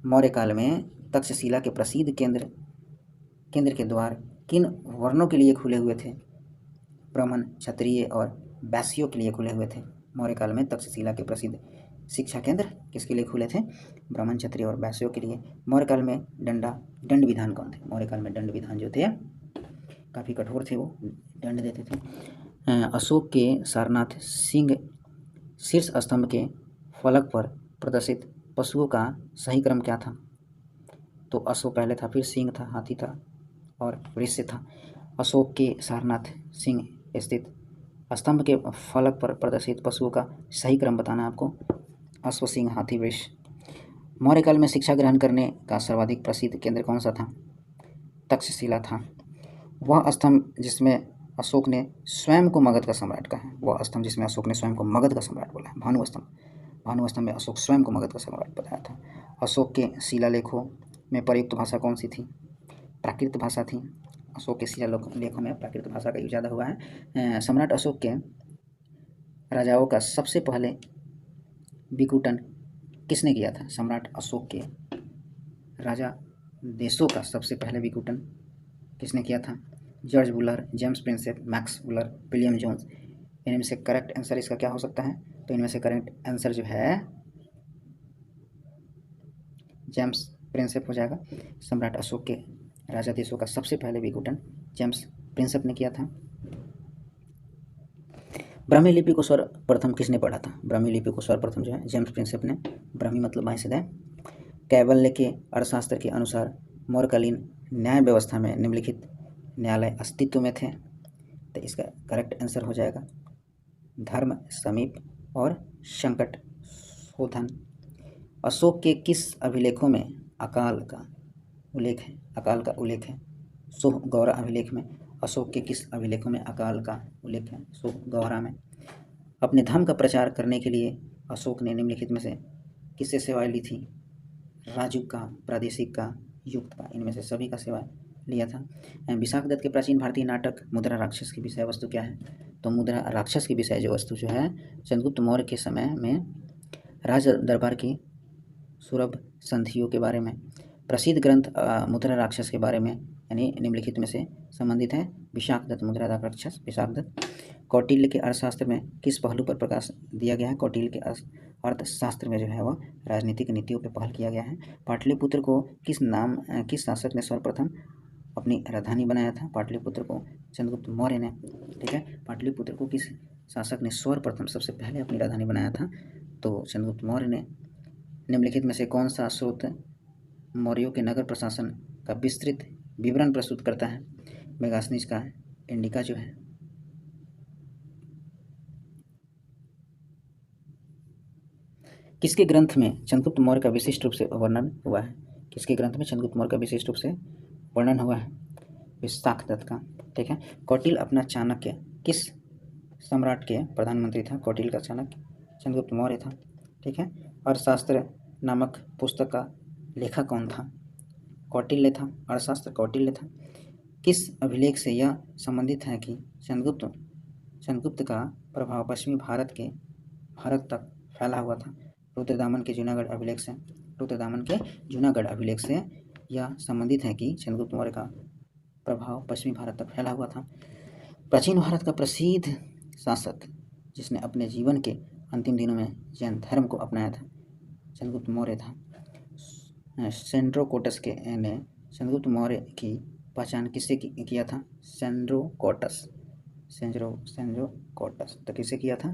मौर्य काल में तक्षशिला के प्रसिद्ध केंद्र के द्वार किन वर्णों के लिए खुले हुए थे? ब्राह्मण, क्षत्रिय और वैश्यों के लिए खुले हुए थे। मौर्य काल में तक्षशिला के प्रसिद्ध शिक्षा केंद्र किसके लिए खुले थे? ब्राह्मण, क्षत्रिय और वैश्यों के लिए। मौर्य काल में दंड विधान कौन थे? मौर्य काल में दंड विधान जो थे काफ़ी कठोर थे, वो दंड देते थे। अशोक के सारनाथ सिंह शीर्ष स्तंभ के फलक पर प्रदर्शित पशुओं का सही क्रम क्या था? तो अशोक पहले था, फिर सिंह था, हाथी था और वृक्ष था। अशोक के सारनाथ सिंह स्थित स्तंभ के फलक पर प्रदर्शित पशुओं का सही क्रम बताना आपको। अश्व, सिंह, हाथी, वृक्ष। मौर्य काल में शिक्षा ग्रहण करने का सर्वाधिक प्रसिद्ध केंद्र कौन सा था? तक्षशिला था। वह स्तंभ जिसमें अशोक ने स्वयं को मगध का सम्राट कहा है, वह स्तंभ जिसमें अशोक ने स्वयं को मगध का सम्राट बोला है, भानु स्तंभ में अशोक स्वयं को मगध का सम्राट बताया था। अशोक के शिलालेखों में प्रयुक्त भाषा कौन सी थी? प्राकृत भाषा थी। अशोक के शिलालेखों में प्राकृत भाषा का यूज ज़्यादा हुआ है। सम्राट अशोक के राजाओं का सबसे पहले विकुटन किसने किया था? सम्राट अशोक के राजा देशों का सबसे पहले विकुटन किसने किया था? George Buhler, James Prinsep, Max Buller, William Jones. इनमें से करेक्ट आंसर इसका क्या हो सकता है? तो इनमें से करेक्ट आंसर जो है जेम्स प्रिंसेप हो जाएगा। सम्राट अशोक के राजा देशों का सबसे पहले विकुटन जेम्स प्रिंसेप ने किया था। ब्राह्मी लिपि को सर्वप्रथम किसने पढ़ा था? ब्राह्मी लिपि को सर्वप्रथम जो है जेम्स प्रिंसेप ने। ब्राह्मी मतलब बाएं कैवल्य के अर्थशास्त्र के अनुसार मौर्यकालीन न्याय व्यवस्था में निम्नलिखित न्यायालय अस्तित्व में थे। तो इसका करेक्ट आंसर हो जाएगा धर्म, समीप और संकट शोधन। अशोक के किस अभिलेखों में अकाल का उल्लेख है? अकाल का उल्लेख है सोह गौरा अभिलेख में। अशोक के किस अभिलेखों में अकाल का उल्लेख है? सोह गौरा में। अपने धर्म का प्रचार करने के लिए अशोक ने निम्नलिखित में से किससे सेवाएं ली थी? राजू का, प्रादेशिक का, युक्त का, इनमें से सभी का सेवा लिया था। विशाखदत्त के प्राचीन भारतीय नाटक मुद्रा राक्षस की विषय वस्तु क्या है? तो मुद्रा राक्षस की विषय जो वस्तु जो है चंद्रगुप्त मौर्य के समय में राज दरबार की सुरभ संधियों के बारे में, प्रसिद्ध ग्रंथ मुद्रा राक्षस के बारे में यानी निम्नलिखित में से संबंधित है। विशाखदत्त, मुद्रा राक्षस, विशाखदत्त। कौटिल्य के अर्थशास्त्र में किस पहलू पर प्रकाश दिया गया है? कौटिल्य के अर्थशास्त्र में जो है वह राजनीतिक नीतियों पर पहल किया गया है। पाटलिपुत्र को किस शासक ने सर्वप्रथम अपनी राजधानी बनाया था? पाटलिपुत्र को चंद्रगुप्त मौर्य ने, ठीक है। पाटलिपुत्र को किस शासक ने सर्वप्रथम सबसे पहले अपनी राजधानी बनाया था? तो चंद्रगुप्त मौर्य ने। निम्नलिखित में से कौन सा स्रोत मौर्यों के नगर प्रशासन का विस्तृत विवरण प्रस्तुत करता है? मेगास्थनीज का इंडिका जो है किसके ग्रंथ में चंद्रगुप्त मौर्य का विशिष्ट रूप से वर्णन हुआ है? किसके ग्रंथ में चंद्रगुप्त मौर्य का विशिष्ट रूप से वर्णन हुआ है? विशाखदत्त का। ठीक है। कौटिल्य अपना चाणक्य किस सम्राट के प्रधानमंत्री था? कौटिल्य का चाणक्य चंद्रगुप्त मौर्य था। ठीक है। अर्थशास्त्र नामक पुस्तक का लेखक कौन था? कौटिल्य था। अर्थशास्त्र कौटिल्य था। किस अभिलेख से यह संबंधित है कि चंद्रगुप्त का प्रभाव पश्चिमी भारत तक फैला हुआ था? रुद्रदामन के जूनागढ़ अभिलेख से यह संबंधित है कि चंद्रगुप्त मौर्य का प्रभाव पश्चिमी भारत तक फैला हुआ था। प्राचीन भारत का प्रसिद्ध शासक जिसने अपने जीवन के अंतिम दिनों में जैन धर्म को अपनाया था, चंद्रगुप्त मौर्य था। सेंड्रोकोटस ने चंद्रगुप्त मौर्य की पहचान किससे किया था? सेंड्रोकोटस तो किससे किया था?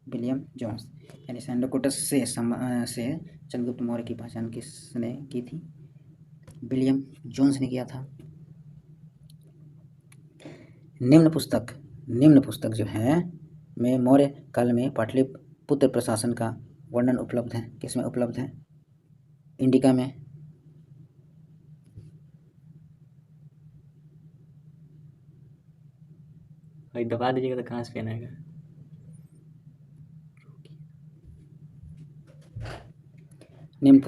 William Jones. यानी सेंड्रोकोटस से चंद्रगुप्त मौर्य की पहचान किसने की थी? विलियम जोन्स ने किया था। निम्न पुस्तक जो है में मौर्य काल में पाटलिपुत्र प्रशासन का वर्णन उपलब्ध है। किसमें उपलब्ध है? इंडिका में। भाई दबा दीजिएगा तो कहाँ से पेन आएगा? निम्न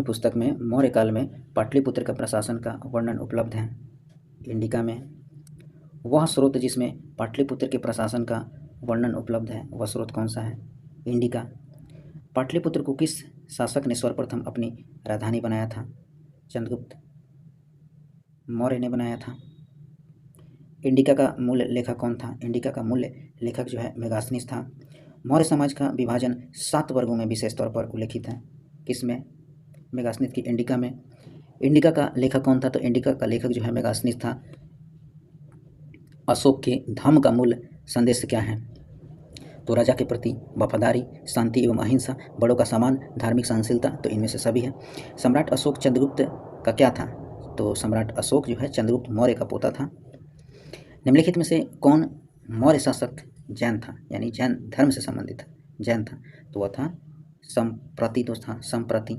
पुस्तक में मौर्य काल में पाटलिपुत्र का प्रशासन का वर्णन उपलब्ध है इंडिका में। वह स्रोत जिसमें पाटलिपुत्र के प्रशासन का वर्णन उपलब्ध है, वह स्रोत कौन सा है? इंडिका। पाटलिपुत्र को किस शासक ने सर्वप्रथम अपनी राजधानी बनाया था? चंद्रगुप्त मौर्य ने बनाया था। इंडिका का मूल लेखक कौन था? इंडिका का मूल लेखक जो है मेगास्थनीज था। मौर्य समाज का विभाजन 7 वर्गों में विशेष तौर पर उल्लेखित है। किसमें? मेगास्थनीज की इंडिका में। इंडिका का लेखक कौन था? तो इंडिका का लेखक जो है मेगास्थनीज था। अशोक के धम्म का मूल संदेश क्या है? तो राजा के प्रति वफादारी, शांति एवं अहिंसा, बड़ों का सम्मान, धार्मिक सहनशीलता, तो इनमें से सभी है। सम्राट अशोक चंद्रगुप्त का क्या था? तो सम्राट अशोक जो है चंद्रगुप्त मौर्य का पोता था। निम्नलिखित में से कौन मौर्य शासक जैन था, यानी जैन धर्म से संबंधित जैन था? तो वह था संप्रति।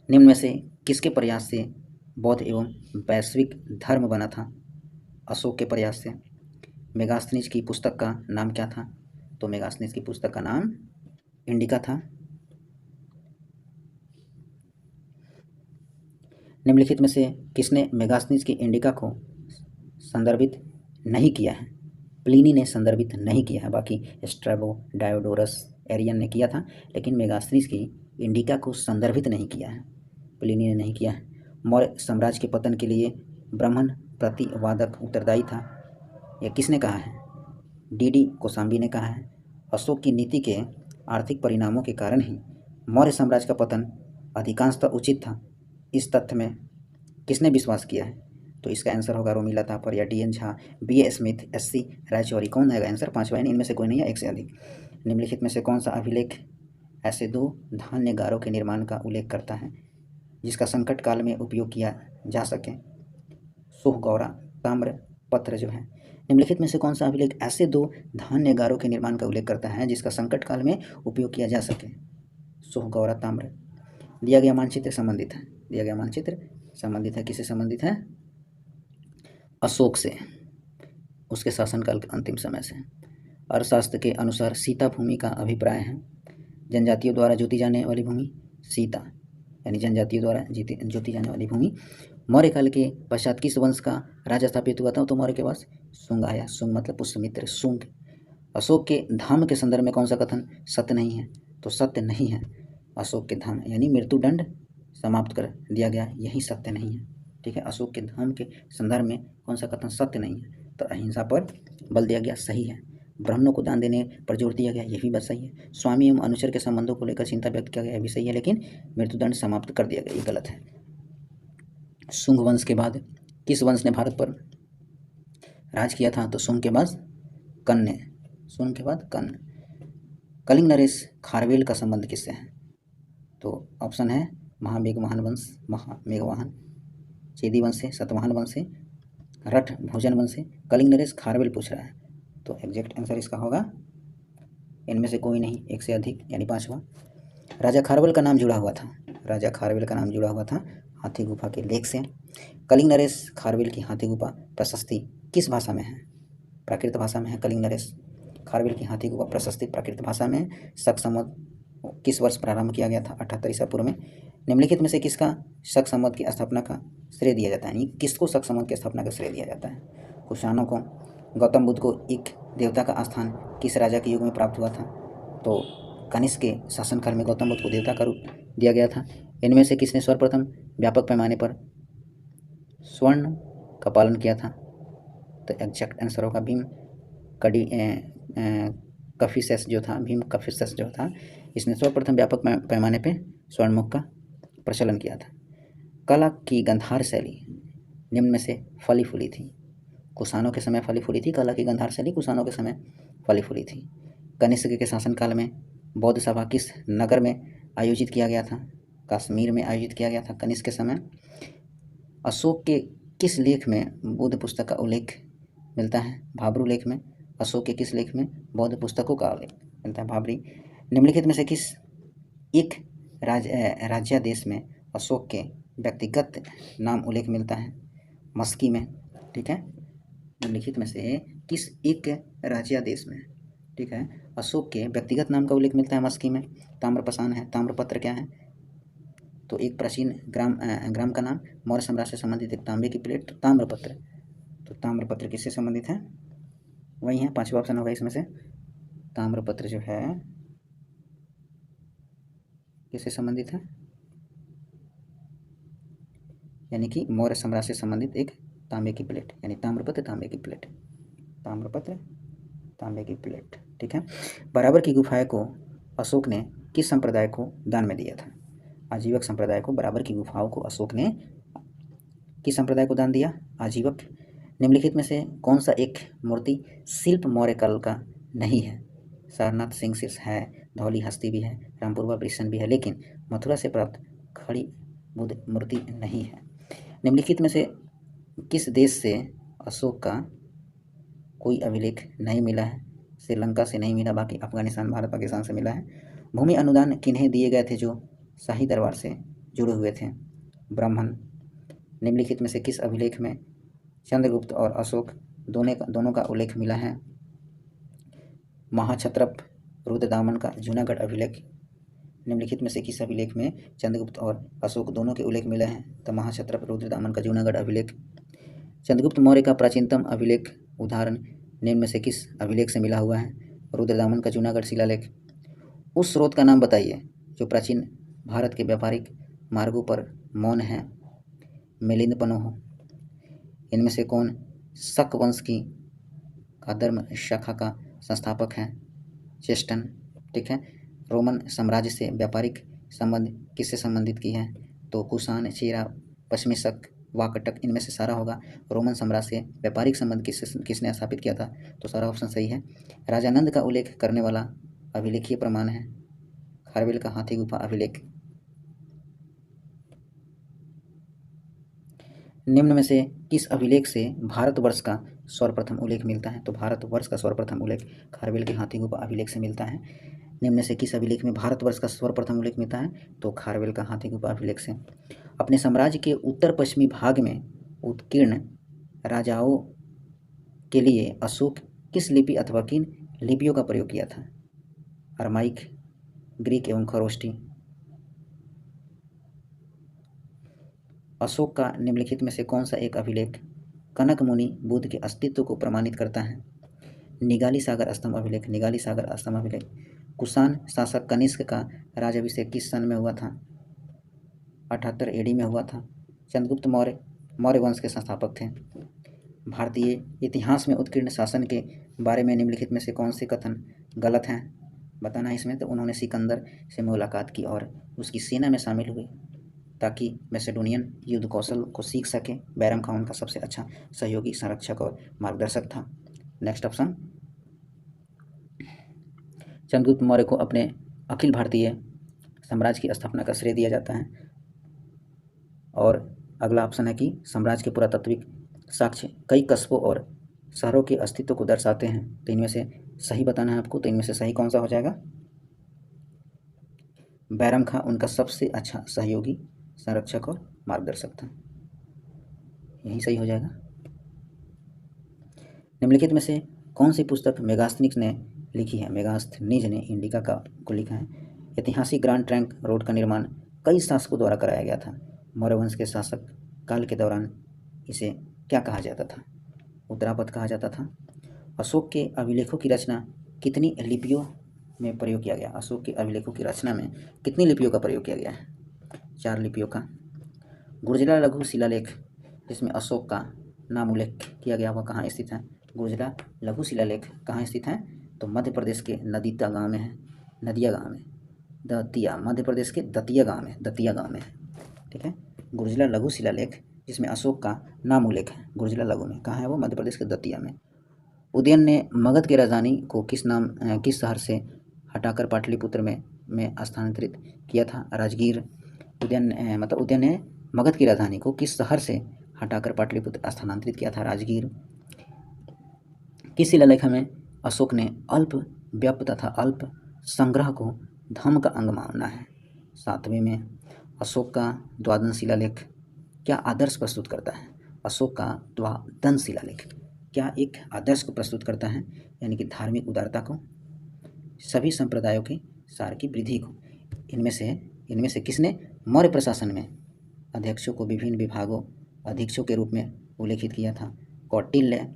निम्न में से किसके प्रयास से बौद्ध एवं वैश्विक धर्म बना था? अशोक के प्रयास से। मेगास्थनीज की पुस्तक का नाम क्या था? तो मेगास्थनीज की पुस्तक का नाम इंडिका था। निम्नलिखित में से किसने मेगास्थनीज की इंडिका को संदर्भित नहीं किया है? प्लिनी ने संदर्भित नहीं किया है, बाकी स्ट्रैबो, डायोडोरस, एरियन ने किया था, लेकिन मेगास्थनीज की इंडिका को संदर्भित नहीं किया है, प्लिनी ने नहीं किया है। मौर्य साम्राज्य के पतन के लिए ब्राह्मण प्रतिवादक उत्तरदायी था, यह किसने कहा है? डी कोसाम्बी ने कहा है। अशोक की नीति के आर्थिक परिणामों के कारण ही मौर्य साम्राज्य का पतन अधिकांशतः उचित था, इस तथ्य में किसने विश्वास किया है? तो इसका आंसर होगा रोमिला थापर या D N. Jha, B A. Smith, S C. Raychaudhuri. कौन आएगा आंसर? 5वां, इनमें से कोई नहीं है, एक से अधिक। निम्नलिखित में से कौन सा अभिलेख ऐसे 2 धान्यगारों के निर्माण का उल्लेख करता है जिसका संकट काल में उपयोग किया जा सके? सोहगौरा ताम्र पत्र जो है। निम्नलिखित में से कौन सा अभिलेख ऐसे 2 धान्यगारों के निर्माण का उल्लेख करता है जिसका संकट काल में उपयोग किया जा सके? सोहगौरा ताम्र। दिया गया मानचित्र संबंधित है किससे संबंधित है? अशोक से, उसके शासनकाल के अंतिम समय से। अर्थशास्त्र के अनुसार सीता भूमि का अभिप्राय है जनजातियों द्वारा जोती जाने वाली भूमि, सीता यानी जनजातियों द्वारा जोती जाने वाली भूमि। मौर्य काल के पश्चात किस वंश का राजा स्थापित हुआ था? तो मौर्य के पास शुंग आया। शुंग मतलब पुष्यमित्र, शुंग। अशोक के धाम के संदर्भ में कौन सा कथन सत्य नहीं है? तो सत्य नहीं है। अशोक के धाम यानी मृत्युदंड समाप्त कर दिया गया, यही सत्य नहीं है। ठीक है, अशोक के धाम के संदर्भ में कौन सा कथन सत्य नहीं है? तो अहिंसा पर बल दिया गया, सही है। ब्राह्मणों को दान देने पर जोर दिया गया, यह भी बात सही है। स्वामी एवं अनुचर के संबंधों को लेकर चिंता व्यक्त किया गया, यह भी सही है, लेकिन मृत्युदंड समाप्त कर दिया गया, ये गलत है। शुंग वंश के बाद किस वंश ने भारत पर राज किया था? तो शुंग के बाद कर्ण। कलिंग नरेश खारवेल का संबंध किससे है? तो ऑप्शन है महामेघवाहन वंश, चेदी वंश से, सतवाहन वंश से, रठ भोजन वंश से। कलिंग नरेश खारवेल पूछ रहा है, तो एग्जैक्ट आंसर इसका होगा इनमें से कोई नहीं, एक से अधिक, यानी 5वां। राजा खारवेल का नाम जुड़ा हुआ था, राजा खारवेल का नाम जुड़ा हुआ था हाथी गुफा के लेख से। कलिंग नरेश खारवेल की हाथी गुफा प्रशस्ति किस भाषा में है? प्राकृत भाषा में है कलिंग नरेश खारवेल की हाथी गुफा प्रशस्ति प्राकृत भाषा में। शक संवत किस वर्ष प्रारंभ किया गया था? 78 ईसा पूर्व में। निम्नलिखित में से किसका शक संवत की स्थापना का श्रेय दिया जाता है? यानी किसको शक संवत की स्थापना का श्रेय दिया जाता है? कुषाणों को। गौतम बुद्ध को एक देवता का स्थान किस राजा के युग में प्राप्त हुआ था? तो कनिष्क के शासनकाल में गौतम बुद्ध को देवता का रूप दिया गया था। इनमें से किसने सर्वप्रथम व्यापक पैमाने पर स्वर्ण का पालन किया था? तो एग्जैक्ट आंसर होगा भीम कफिसेस जो था, भीम कफिसेस जो था, इसने सर्वप्रथम व्यापक पैमाने पे स्वर्णमुख का प्रचलन किया था। कला की गंधार शैली निम्न में से फली फूली थी? कुषाणों के समय फली फूली थी कला की गंधार शैली, कुषाणों के समय फली फूली थी। कनिष्क के शासनकाल में बौद्ध सभा किस नगर में आयोजित किया गया था? कश्मीर में आयोजित किया गया था कनिष्क के समय। अशोक के किस लेख में बौद्ध पुस्तक का उल्लेख मिलता है? भाब्रू लेख में। अशोक के किस लेख में बौद्ध पुस्तकों का उल्लेख मिलता है? भाबरी। निम्नलिखित में से किस एक राज्यादेश में अशोक के व्यक्तिगत नाम उल्लेख मिलता है? मस्की में। ठीक है, निम्नलिखित में से किस एक राज्यादेश में, ठीक है, अशोक के व्यक्तिगत नाम का उल्लेख मिलता है? मस्की में। ताम्रपाषाण है। ताम्रपत्र क्या है? तो एक प्राचीन ग्राम का नाम। मौर्य साम्राज्य से संबंधित एक तांबे की प्लेट, ताम्रपत्र। तो ताम्रपत्र किससे संबंधित है? वही है, 5वां ऑप्शन होगा इसमें से। ताम्रपत्र जो है किससे संबंधित है? यानी कि मौर्य साम्राज्य से संबंधित एक तांबे की प्लेट, यानी ताम्रपत्र तांबे की प्लेट, ताम्रपत्र तांबे की प्लेट। ठीक है। बराबर की गुफाएं को अशोक ने किस संप्रदाय को दान में दिया था? आजीवक संप्रदाय को बराबर की गुफाओं को अशोक ने किस संप्रदाय को दान दिया? आजीवक। निम्नलिखित में से कौन सा एक मूर्ति शिल्प मौर्य काल का नहीं है? सारनाथ सिंह शीर्ष है, धौली हस्ती भी है, रामपुरवा वृषण भी है, लेकिन मथुरा से प्राप्त खड़ी बुद्ध मूर्ति नहीं है। निम्नलिखित में से किस देश से अशोक का कोई अभिलेख नहीं मिला है? श्रीलंका से नहीं मिला, बाकी अफगानिस्तान, भारत, पाकिस्तान से मिला है। भूमि अनुदान किन्हें दिए गए थे जो शाही दरबार से जुड़े हुए थे? ब्राह्मण। निम्नलिखित में से किस अभिलेख में चंद्रगुप्त और अशोक दोनों का उल्लेख मिला है? महाक्षत्रप रुद्रदामन का जूनागढ़ अभिलेख। निम्नलिखित में से किस अभिलेख में चंद्रगुप्त और अशोक दोनों के उल्लेख मिले हैं? तो महाक्षत्रप रुद्रदामन का जूनागढ़ अभिलेख। चंद्रगुप्त मौर्य का प्राचीनतम अभिलेख उदाहरण निम्न में से किस अभिलेख से मिला हुआ है? रुद्रदामन का जूनागढ़ शिलालेख। उस स्रोत का नाम बताइए जो प्राचीन भारत के व्यापारिक मार्गों पर मौन है? मिलिंद पन्ह। इनमें से कौन शक वंश की धर्म शाखा का संस्थापक है? चेस्टन। ठीक है। रोमन साम्राज्य से व्यापारिक संबंध किससे संबंधित की है? तो कुषाण, चेरा, पश्चिमी शक, वाकटक, इनमें से सारा होगा। रोमन साम्राज्य से व्यापारिक संबंध किसने स्थापित किया था? तो सारा ऑप्शन सही है। राजानंद का उल्लेख करने वाला अभिलेखीय प्रमाण है खारवेल का हाथी गुफा अभिलेख। निम्न में से किस अभिलेख से भारतवर्ष का सर्वप्रथम उल्लेख मिलता है? तो भारतवर्ष का सर्वप्रथम उल्लेख खारवेल के हाथी गुफा अभिलेख से मिलता है। निम्न में से किस अभिलेख में भारतवर्ष का सर्वप्रथम उल्लेख मिलता है? तो खारवेल का हाथी गुफा अभिलेख से। अपने साम्राज्य के उत्तर पश्चिमी भाग में उत्कीर्ण राजाओं के लिए अशोक किस लिपि अथवा किन लिपियों का प्रयोग किया था? अरमाइक, ग्रीक एवं खरोष्टी। अशोक का निम्नलिखित में से कौन सा एक अभिलेख कनक मुनि बुद्ध के अस्तित्व को प्रमाणित करता है? निगाली सागर स्तंभ अभिलेख, निगाली सागर स्तंभ अभिलेख। कुषाण शासक कनिष्क का राजाभिषेक किस सन में हुआ था? 78 एडी में हुआ था। चंद्रगुप्त मौर्य वंश के संस्थापक थे। भारतीय इतिहास में उत्कीर्ण शासन के बारे में निम्नलिखित में से कौन से कथन गलत हैं? बताना है इसमें। तो उन्होंने सिकंदर से मुलाकात की और उसकी सेना में शामिल हुए ताकि मैसेडोनियन युद्ध कौशल को सीख सके। बैरम खान उनका सबसे अच्छा सहयोगी, संरक्षक और मार्गदर्शक था। Next option. चंद्रगुप्त मौर्य को अपने अखिल भारतीय साम्राज्य की स्थापना का श्रेय दिया जाता है। और अगला ऑप्शन है कि साम्राज्य के पुरातात्विक साक्ष्य कई कस्बों और शहरों के अस्तित्व को दर्शाते हैं। तो इनमें से सही बताना है आपको। तो इनमें से सही कौन सा हो जाएगा? बैरम खां उनका सबसे अच्छा सहयोगी, संरक्षक और मार्गदर्शक था। यही सही हो जाएगा। निम्नलिखित में से कौन सी पुस्तक मेगास्थनीज ने लिखी है? मेगास्थनीज ने इंडिका का को लिखा है। ऐतिहासिक ग्रांड ट्रंक रोड का निर्माण कई शासकों द्वारा कराया गया था। मौर्य वंश के शासक काल के दौरान इसे क्या कहा जाता था? उत्तरापद कहा जाता था। अशोक के अभिलेखों की रचना कितनी लिपियों में प्रयोग किया गया? अशोक के अभिलेखों की रचना में कितनी लिपियों का प्रयोग किया गया है? 4 लिपियों का। गुर्जरा लघु शिलालेख जिसमें अशोक का नाम उल्लेख किया गया वह कहाँ स्थित है? गुर्जरा लघु शिलालेख कहाँ स्थित है? तो मध्य प्रदेश के नदीता गांव में है, नदिया गांव में, दतिया, मध्य प्रदेश के दतिया गांव में, दतिया गांव में है। ठीक है, गुर्जरा लघु शिलालेख जिसमें अशोक का नाम उल्लेख है, गुर्जरा लघु में, कहाँ है वो? मध्य प्रदेश के दतिया में। उदयन ने मगध की राजधानी को किस शहर से हटाकर पाटलिपुत्र में स्थानांतरित किया था? राजगीर। उदयन ने मगध की राजधानी को किस शहर से हटाकर पाटलिपुत्र स्थानांतरित किया था? राजगीर। किस शिलालेख में अशोक ने अल्प व्याप्त तथा अल्प संग्रह को धर्म का अंग माना है? 7वें में। अशोक का द्वादश शिलालेख क्या आदर्श प्रस्तुत करता है? अशोक का द्वादश शिलालेख क्या एक आदर्श को प्रस्तुत करता है? यानी कि धार्मिक उदारता को, सभी संप्रदायों के सार की वृद्धि को। इनमें से किसने मौर्य प्रशासन में अध्यक्षों को विभिन्न विभागों अधीक्षकों के रूप में उल्लेखित किया था? कौटिल्य।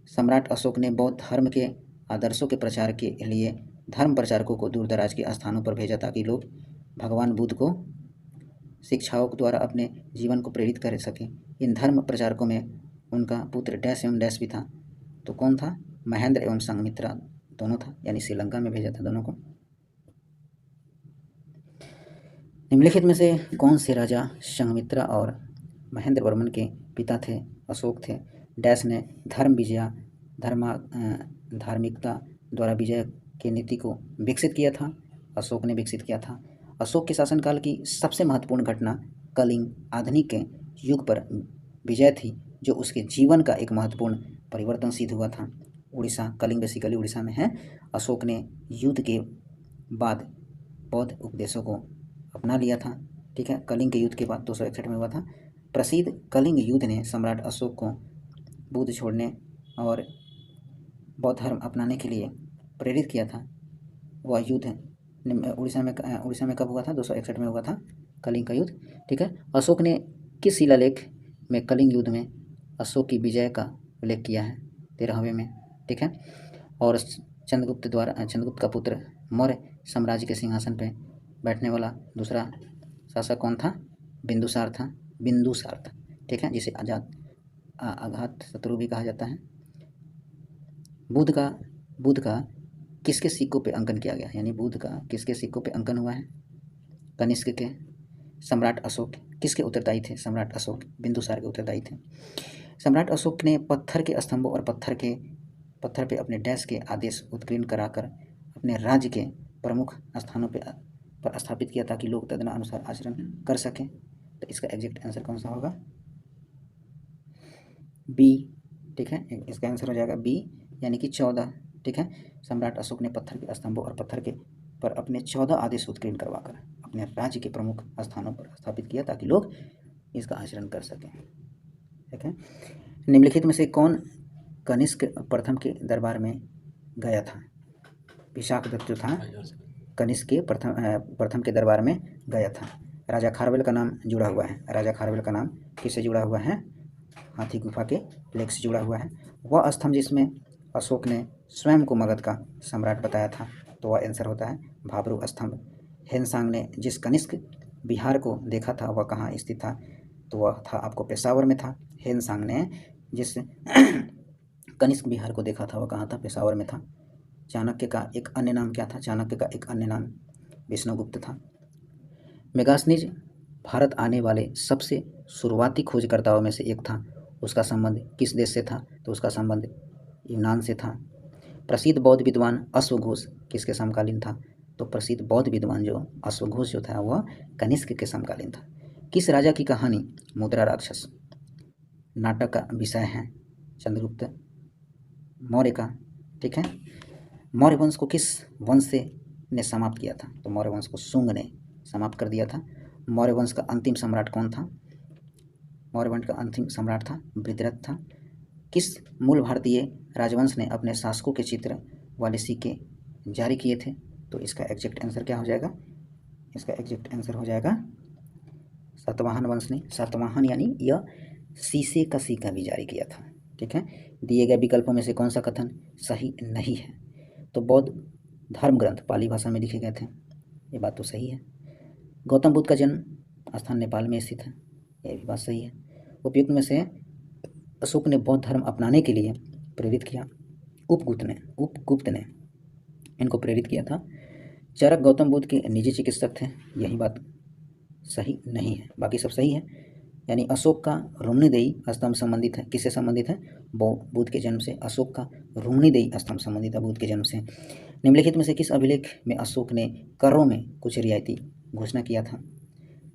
सम्राट अशोक ने बौद्ध धर्म के आदर्शों के प्रचार के लिए धर्म प्रचारकों को दूर दराज के स्थानों पर भेजा ताकि लोग भगवान बुद्ध को शिक्षाओं द्वारा अपने जीवन को प्रेरित कर सकें। इन धर्म प्रचारकों में उनका पुत्र डैश एवं डैश भी था। तो कौन था? महेंद्र एवं संघमित्रा दोनों था, यानी श्रीलंका में भेजा था दोनों को। निम्नलिखित में से कौन से राजा संघमित्रा और महेंद्र वर्मन के पिता थे? अशोक थे। डैश ने धार्मिकता द्वारा विजय की नीति को विकसित किया था? अशोक ने विकसित किया था। अशोक के शासनकाल की सबसे महत्वपूर्ण घटना कलिंग आधुनिक के युग पर विजय थी, जो उसके जीवन का एक महत्वपूर्ण परिवर्तन सिद्ध हुआ था। उड़ीसा, कलिंग बेसिकली उड़ीसा में है। अशोक ने युद्ध के बाद बौद्ध उपदेशों को अपना लिया था। ठीक है, कलिंग के युद्ध के बाद 261 में हुआ था। प्रसिद्ध कलिंग युद्ध ने सम्राट अशोक को बुद्ध छोड़ने और बौद्ध धर्म अपनाने के लिए प्रेरित किया था। वह युद्ध उड़ीसा में कब हुआ था? 261 में हुआ था कलिंग का युद्ध। ठीक है, अशोक ने किस शिलालेख में कलिंग युद्ध में अशोक की विजय का उल्लेख किया है? 13वें में। ठीक है, और चंद्रगुप्त का पुत्र मौर्य साम्राज्य के सिंहासन पर बैठने वाला दूसरा शासक कौन था? बिंदुसार था। ठीक है, जिसे अघात शत्रु भी कहा जाता है। बुध का किसके सिक्कों पे अंकन किया गया? यानी बुध का किसके सिक्कों पे अंकन हुआ है? कनिष्क के। सम्राट अशोक किसके उत्तरदायी थे? सम्राट अशोक बिंदुसार के उत्तरदायी थे। सम्राट अशोक ने पत्थर के स्तंभों और पत्थर पे अपने डैश के आदेश उत्कीर्ण कराकर अपने राज्य के प्रमुख स्थानों पर स्थापित किया ताकि लोग तदनुसार आचरण कर सकें। तो इसका एग्जैक्ट आंसर कौन सा होगा? बी। ठीक है, इसका आंसर हो जाएगा बी, यानी कि 14। ठीक है, सम्राट अशोक ने पत्थर के स्तंभों और पत्थर के पर अपने 14 आदेश उत्कीर्ण करवाकर अपने राज्य के प्रमुख स्थानों पर स्थापित किया ताकि लोग इसका आचरण कर सकें। ठीक है, निम्नलिखित में से कौन कनिष्क प्रथम के दरबार में गया था? विशाखदत्त जो था कनिष्क के प्रथम के दरबार में गया था। राजा खारवेल का नाम जुड़ा हुआ है। राजा खारवेल का नाम किससे जुड़ा हुआ है? हाथी गुफा के लेख से जुड़ा हुआ है। वह स्तंभ जिसमें अशोक ने स्वयं को मगध का सम्राट बताया था, तो वह आंसर होता है भाबरू स्तंभ। हेनसांग ने जिस कनिष्क विहार को देखा था वह कहाँ स्थित था? तो वह था आपको पेशावर में था। हेनसांग ने जिस कनिष्क विहार को देखा था वह कहाँ था? पेशावर में था। चाणक्य का एक अन्य नाम क्या था? चाणक्य का एक अन्य नाम विष्णुगुप्त था। मेगास्थनीज भारत आने वाले सबसे शुरुआती खोजकर्ताओं में से एक था। उसका संबंध किस देश से था? तो उसका संबंध यूनान से था। प्रसिद्ध बौद्ध विद्वान अश्वघोष किसके समकालीन था? तो प्रसिद्ध बौद्ध विद्वान जो अश्वघोष जो था वह कनिष्क के समकालीन था। किस राजा की कहानी मुद्रा राक्षस नाटक का विषय है? चंद्रगुप्त मौर्य का, ठीक है। मौर्य वंश को किस वंश से ने समाप्त किया था? तो मौर्य वंश को शुंग ने समाप्त कर दिया था। मौर्य वंश का अंतिम सम्राट कौन था? मौर्य वंश का अंतिम सम्राट था वृत्रथ था। किस मूल भारतीय राजवंश ने अपने शासकों के चित्र वाले सिक्के जारी किए थे? तो इसका एग्जैक्ट आंसर क्या हो जाएगा? इसका एग्जैक्ट आंसर हो जाएगा सातवाहन वंश ने। सातवाहन यानी यह शीशे का सिक्का भी जारी किया था, ठीक है। दिए गए विकल्पों में से कौन सा कथन सही नहीं है? तो बौद्ध धर्म ग्रंथ पाली भाषा में लिखे गए थे, ये बात तो सही है। गौतम बुद्ध का जन्म स्थान नेपाल में स्थित है, यह भी बात सही है। उपयुक्त में से अशोक ने बौद्ध धर्म अपनाने के लिए प्रेरित किया? उपगुप्त ने इनको प्रेरित किया था। चरक गौतम बुद्ध के निजी चिकित्सक थे, यही बात सही नहीं है, बाकी सब सही है। यानी अशोक का रुम्नीदेही स्तंभ संबंधित है, किससे संबंधित है? बुद्ध के जन्म से। अशोक का रुम्नीदेही स्तंभ संबंधित है बुद्ध के जन्म से। निम्नलिखित में से किस अभिलेख में अशोक ने करों में कुछ रियायती घोषणा किया था?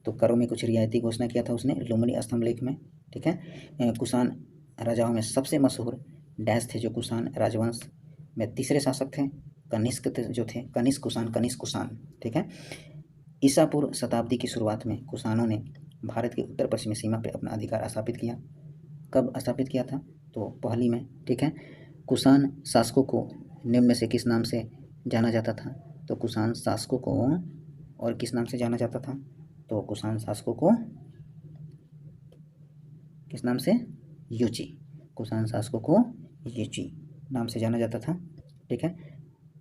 तो करों में कुछ रियायती घोषणा किया था उसने लुम्बिनी स्तंभ लेख में, ठीक है। कुषाण राजाओं में सबसे मशहूर डैश थे जो कुषाण राजवंश में तीसरे शासक थे, कनिष्क जो थे, कनिष्क कुषाण, ठीक है। ईसा पूर्व शताब्दी की शुरुआत में कुषाणों ने भारत की उत्तर पश्चिमी सीमा पर अपना अधिकार स्थापित किया। कब स्थापित किया था? तो पहली में, ठीक है। कुषाण शासकों को निम्न में से किस नाम से जाना जाता था? तो कुषाण शासकों को और किस नाम से जाना जाता था? तो कुषाण शासकों को किस नाम से? युची। कुषाण शासकों को युची नाम से जाना जाता था, ठीक है।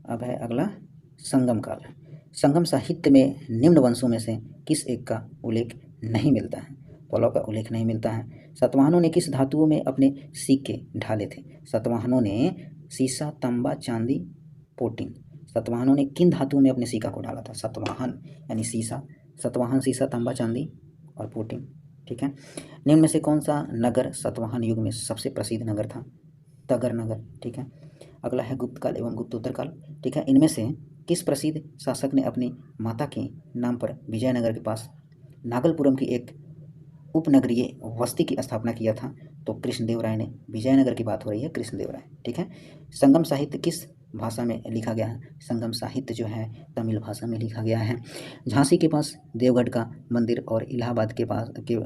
अब है अगला संगम काल। संगम साहित्य में निम्न वंशों में से किस एक का उल्लेख नहीं मिलता है? पौलव का उल्लेख नहीं मिलता है। सातवाहनों ने किस धातुओं में अपने सिक्के ढाले थे? सातवाहनों ने सीसा, तांबा, चांदी, पोटिन। सातवाहनों ने किन धातुओं में अपने सिक्का को डाला था? सातवाहन यानी सीसा, सातवाहन सीसा, तांबा, चांदी और पोटिन, ठीक है। निम्न में से कौन सा नगर सातवाहन युग में सबसे प्रसिद्ध नगर था? तगर नगर, ठीक है। अगला है गुप्त काल एवं गुप्तोत्तर काल, ठीक है। इनमें से किस प्रसिद्ध शासक ने अपनी माता के नाम पर विजयनगर के पास नागलपुरम की एक उपनगरीय बस्ती की स्थापना किया था? तो कृष्णदेव राय ने। विजयनगर की बात हो रही है, कृष्णदेव राय, ठीक है। संगम साहित्य किस भाषा में लिखा गया है? संगम साहित्य जो है तमिल भाषा में लिखा गया है। झांसी के पास देवगढ़ का मंदिर और इलाहाबाद के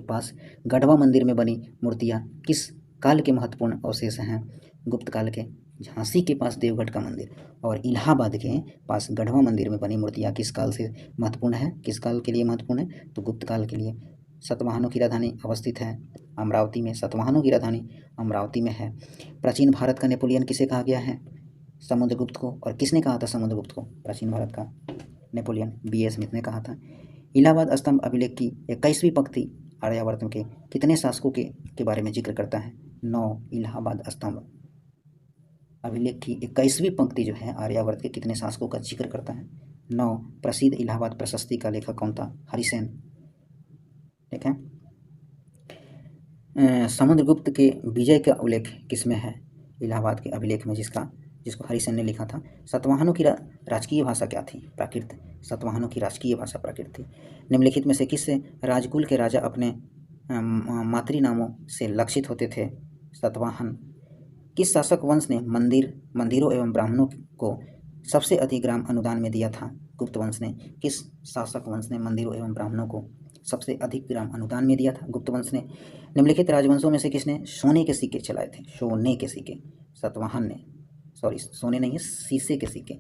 पास गढ़वा मंदिर में बनी मूर्तियाँ किस काल के महत्वपूर्ण अवशेष हैं? गुप्त काल के। झांसी के पास देवगढ़ का मंदिर और इलाहाबाद के पास गढ़वा मंदिर में बनी मूर्तियाँ किस काल से महत्वपूर्ण है? किस काल के लिए महत्वपूर्ण है? तो गुप्त काल के लिए। सातवाहनों की राजधानी अवस्थित है अमरावती में। सातवाहनों की राजधानी अमरावती में है। प्राचीन भारत का नेपोलियन किसे कहा गया है? समुद्रगुप्त को। और किसने कहा था समुद्रगुप्त को? प्राचीन भारत का नेपोलियन B.A. स्मिथ ने कहा था। इलाहाबाद स्तंभ अभिलेख की 21वीं पंक्ति आर्यावर्त के कितने शासकों के बारे में जिक्र करता है? 9। इलाहाबाद स्तंभ अभिलेख की 21वीं पंक्ति जो है आर्यावर्त के कितने शासकों का जिक्र करता है? 9। प्रसिद्ध इलाहाबाद प्रशस्ति का लेखक कौन था? हरिसेन, ठीक है। समुद्रगुप्त के विजय का उल्लेख किसमें है? इलाहाबाद के अभिलेख में, जिसको हरिसेन ने लिखा था। सातवाहनों की राजकीय भाषा क्या थी? प्राकृत। सातवाहनों की राजकीय भाषा प्राकृत थी। निम्नलिखित में से किस राजकुल के राजा अपने मातृनामों से लक्षित होते थे? सातवाहन। किस शासक वंश ने मंदिरों एवं ब्राह्मणों को सबसे अधिक ग्राम अनुदान में दिया था? गुप्त वंश ने। किस शासक वंश ने मंदिरों एवं ब्राह्मणों को सबसे अधिक ग्राम अनुदान में दिया था? गुप्त वंश ने। निम्नलिखित राजवंशों में से किसने सोने के सिक्के चलाए थे? सोने के सिक्के सातवाहन ने। सॉरी, सोने नहीं है, शीशे के सिक्के,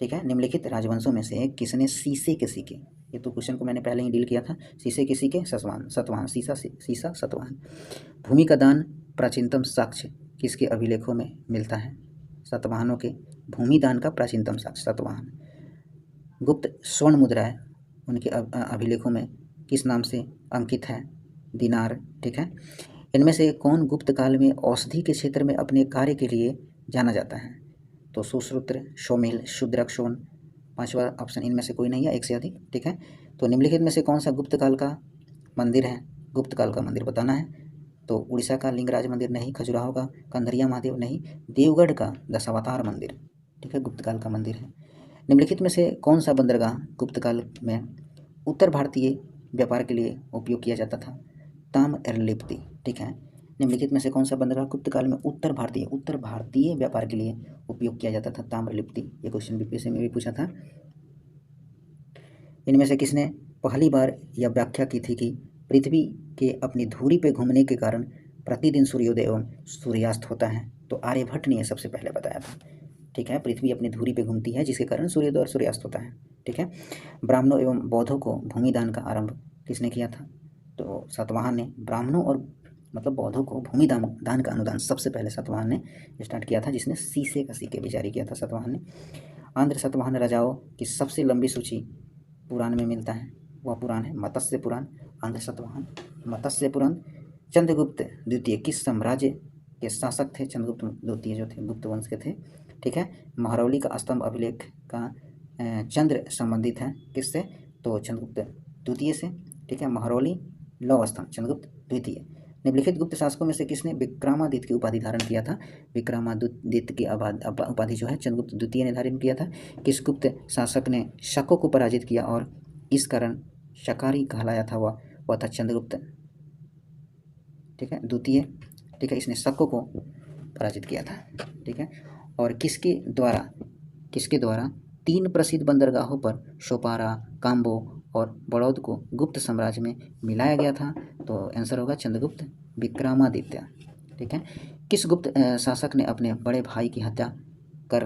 ठीक है। निम्नलिखित राजवंशों में से किसने शीशे के सिक्के, ये तो क्वेश्चन को मैंने पहले ही डील किया था। शीशे के सिक्के सतवाहन, शीशा सतवाहन। भूमि का दान प्राचीनतम साक्ष्य किसके अभिलेखों में मिलता है? सातवाहनों के भूमि दान का प्राचीनतम साक्ष्य सातवाहन। गुप्त स्वर्ण मुद्राएं उनके अभिलेखों में किस नाम से अंकित है? दिनार, ठीक है। इनमें से कौन गुप्त काल में औषधि के क्षेत्र में अपने कार्य के लिए जाना जाता है? तो सुश्रुत्र, शोमिल, शूद्रक, शोन। 5वां ऑप्शन इनमें से कोई नहीं है, एक से अधिक, ठीक है। तो निम्नलिखित में से कौन सा गुप्त काल का मंदिर है? गुप्त काल का मंदिर बताना है। तो उड़ीसा का लिंगराज मंदिर नहीं, खजुराहो का कंधरिया महादेव नहीं, देवगढ़ का दशावतार मंदिर, ठीक है, गुप्त काल का मंदिर है। निम्नलिखित में से कौन सा बंदरगाह गुप्त काल में उत्तर भारतीय व्यापार के लिए उपयोग किया जाता था? ताम एरलिप्ती, ठीक है। निम्नलिखित में से कौन सा बंदरगाह गुप्त काल में उत्तर भारतीय व्यापार के लिए उपयोग किया जाता था? ताम्रलिप्ति। ये क्वेश्चन बीपीएससी में भी पूछा था। इनमें से किसने पहली बार यह व्याख्या की थी कि पृथ्वी के अपनी धुरी पे घूमने के कारण प्रतिदिन सूर्योदय एवं सूर्यास्त होता है? तो आर्यभट्ट ने यह सबसे पहले बताया था। ठीक है, पृथ्वी अपनी धुरी पे घूमती है जिसके कारण सूर्योदय और सूर्यास्त होता है। ठीक है, ब्राह्मणों एवं बौद्धों को भूमिदान का आरंभ किसने किया था? तो सातवाहन ने। ब्राह्मणों और मतलब बौद्धों को भूमि दान का अनुदान सबसे पहले सातवाहन ने स्टार्ट किया था, जिसने शीशे का सिक्के भी जारी किया था सातवाहन ने। आंध्र सातवाहन राजाओं की सबसे लंबी सूची पुराण में मिलता है, वह पुराण है मत्स्य पुराण। आंध्र सातवाहन मत्स्य पुराण। चंद्रगुप्त द्वितीय किस साम्राज्य के शासक थे? चंद्रगुप्त द्वितीय जो थे गुप्त वंश के थे। ठीक है, महरौली का स्तंभ अभिलेख का चंद्र संबंधित है किससे? तो चंद्रगुप्त द्वितीय से। ठीक है, महरौली लौह स्तंभ चंद्रगुप्त द्वितीय। निम्नलिखित गुप्त शासकों में से किसने विक्रमादित्य की उपाधि धारण किया था? विक्रमादित्य की उपाधि जो है चंद्रगुप्त द्वितीय ने धारण किया था। किस गुप्त शासक ने शकों को पराजित किया और इस कारण शकारी कहलाया था? वह था चंद्रगुप्त ठीक है द्वितीय। ठीक है, इसने शकों को पराजित किया था। ठीक है, और किसके द्वारा 3 प्रसिद्ध बंदरगाहों पर सोपारा, काम्बो और बड़ौद को गुप्त साम्राज्य में मिलाया गया था? तो आंसर होगा चंद्रगुप्त विक्रमादित्य। ठीक है, किस गुप्त शासक ने अपने बड़े भाई की हत्या कर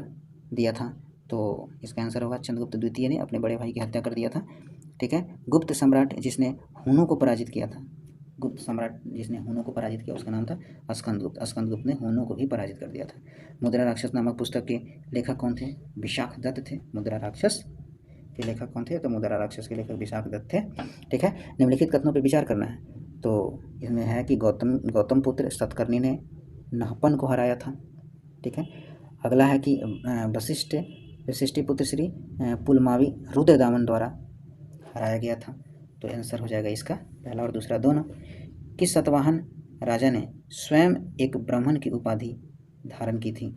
दिया था? तो इसका आंसर होगा चंद्रगुप्त द्वितीय ने अपने बड़े भाई की हत्या कर दिया था। ठीक है, गुप्त सम्राट जिसने हुनों को पराजित किया था, गुप्त सम्राट जिसने हुनों को पराजित किया उसका नाम था स्कंदगुप्त। स्कंदगुप्त ने हुनों को भी पराजित कर दिया था। मुद्रा राक्षस नामक पुस्तक के लेखक कौन थे? विशाख दत्त थे। मुद्रा राक्षस के लेखक कौन थे? तो मुद्रा राक्षस के लेखक विशाख दत्त थे। ठीक है, निम्नलिखित कथनों पर विचार करना है। तो इसमें है कि गौतम पुत्र सतकर्णी ने नहपन को हराया था। ठीक है, अगला है कि वशिष्ठ पुत्र श्री पुलमावी रुद्रदामन द्वारा हराया गया था। तो आंसर हो जाएगा इसका पहला और दूसरा दोनों। किस सातवाहन राजा ने स्वयं एक ब्राह्मण की उपाधि धारण की थी?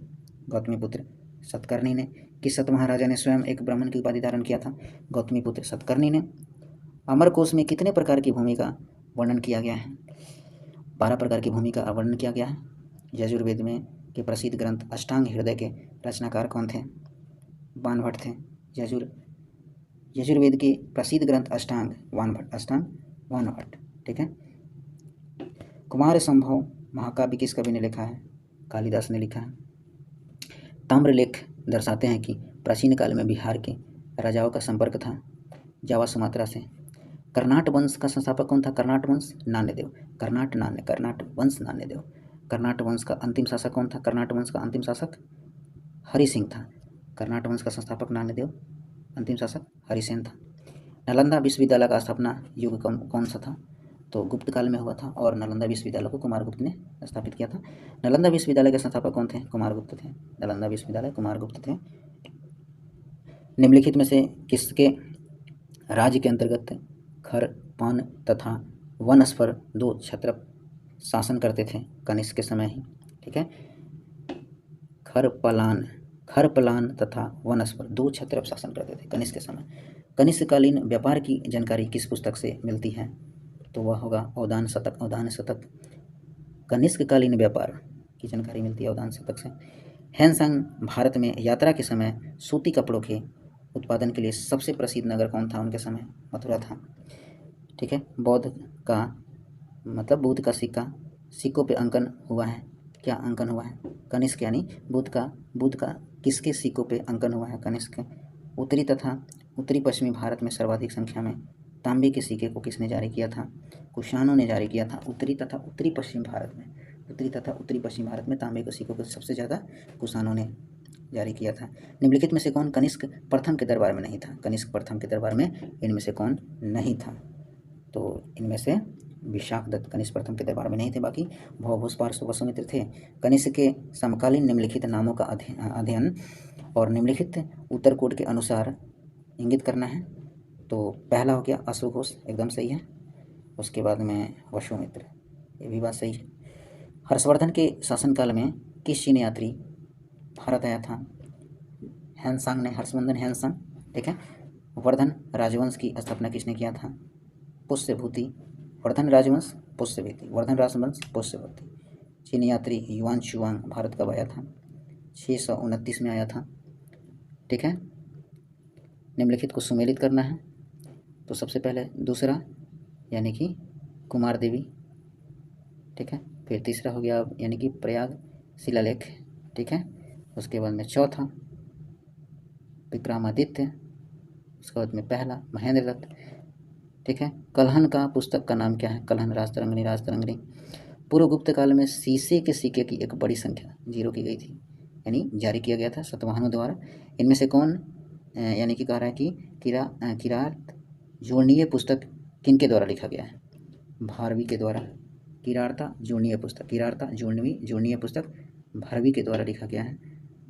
गौतमीपुत्र सतकर्णी ने। किस सातवाहन राजा ने स्वयं एक ब्राह्मण की उपाधि धारण किया था? गौतमीपुत्र सतकर्णी ने। अमरकोश में कितने प्रकार की भूमि का वर्णन किया गया है? 12 प्रकार की भूमि का वर्णन किया गया है। यजुर्वेद में के प्रसिद्ध ग्रंथ अष्टांग हृदय के रचनाकार कौन थे? बाणभट्ट थे। यजुर्वेद के प्रसिद्ध ग्रंथ अष्टांग बाणभट्ट। ठीक है, कुमार संभव महाकाव्य किस कवि ने लिखा है? कालिदास ने लिखा है। ताम्रलेख दर्शाते हैं कि प्राचीन काल में बिहार के राजाओं का संपर्क था जावा सुमात्रा से। कर्नाट वंश का संस्थापक कौन था? कर्नाट वंश नान्यदेव। कर्नाट वंश का अंतिम शासक कौन था? कर्नाट वंश का अंतिम शासक हरि सिंह था। कर्नाट वंश का संस्थापक नान्यदेव, अंतिम शासक हरिसेन था। नालंदा विश्वविद्यालय का स्थापना युग कौन सा था? तो गुप्त काल में हुआ था और नालंदा विश्वविद्यालय को कुमारगुप्त ने स्थापित किया था। नालंदा विश्वविद्यालय के संस्थापक कौन थे? कुमारगुप्त थे। नालंदा विश्वविद्यालय कुमारगुप्त थे। निम्नलिखित में से किसके राज्य के अंतर्गत खर, पान तथा वनस्फर 2 क्षत्रप शासन करते थे कनिष्क के समय ही? ठीक है, खरपलान तथा वनस्फर 2 क्षत्रप शासन करते थे कनिष्क के समय। कनिष्ककालीन व्यापार की जानकारी किस पुस्तक से मिलती है? तो वह होगा अवधान शतक। कनिष्ककालीन व्यापार की जानकारी मिलती है अवधान शतक से। हैनसांग भारत में यात्रा के समय सूती कपड़ों के उत्पादन के लिए सबसे प्रसिद्ध नगर कौन था उनके समय? मथुरा था। ठीक है, बुद्ध का सिक्कों पे अंकन हुआ है। क्या अंकन हुआ है? कनिष्क यानी बुद्ध का किसके सिक्कों पे अंकन हुआ है? कनिष्क। उत्तरी तथा उत्तरी पश्चिमी भारत में सर्वाधिक संख्या में तांबे के सिक्के को किसने जारी किया था? कुषाणों ने जारी किया था। उत्तरी तथा उत्तरी पश्चिमी भारत में तांबे के सिक्कों को सबसे ज़्यादा कुषाणों ने जारी किया था। निम्नलिखित में से कौन कनिष्क प्रथम के दरबार में नहीं था? कनिष्क प्रथम के दरबार में इनमें से कौन नहीं था? तो इनमें से विशाख दत्त कनिष्क प्रथम के दरबार में नहीं थे, बाकी भौभूष पार्श्व वसुमित्र थे। कनिष्क के समकालीन निम्नलिखित नामों का अध्ययन और निम्नलिखित उत्तर कोड के अनुसार इंगित करना है। तो पहला हो गया अश्वघोष, एकदम सही है। उसके बाद में वसुमित्र, ये भी बात सही है। हर्षवर्धन के शासनकाल में किस चीनी यात्री भारत आया था? हैनसांग ने, हर्षवर्धन हैनसांग। ठीक है, वर्धन राजवंश की स्थापना किसने किया था? पुष्यभूति। वर्धन राजवंश पुष्यभूति। चीनी यात्री युआन शुआंग भारत कब आया था? 629 में आया था। ठीक है, निम्नलिखित को सुमेलित करना है। तो सबसे पहले दूसरा यानी कि कुमार देवी। ठीक है, फिर तीसरा हो गया यानी कि प्रयाग शिलालेख। ठीक है, उसके बाद में चौथा विक्रमादित्य, उसके बाद में पहला महेंद्र दत्त। ठीक है, कल्हन का पुस्तक का नाम क्या है? कल्हन राजतरंगिणी। राजतरंगिणी पूर्व गुप्त काल में शीशे के सिक्के की एक बड़ी संख्या जीरो की गई थी, यानी जारी किया गया था सातवाहनों द्वारा। इनमें से कौन यानी कि कह रहा है कि किरात जोड़नीय पुस्तक किनके द्वारा लिखा गया है? भारवी के द्वारा। किराता जोड़नीय पुस्तक, किराता जोड़नीय पुस्तक भारवी के द्वारा लिखा गया है।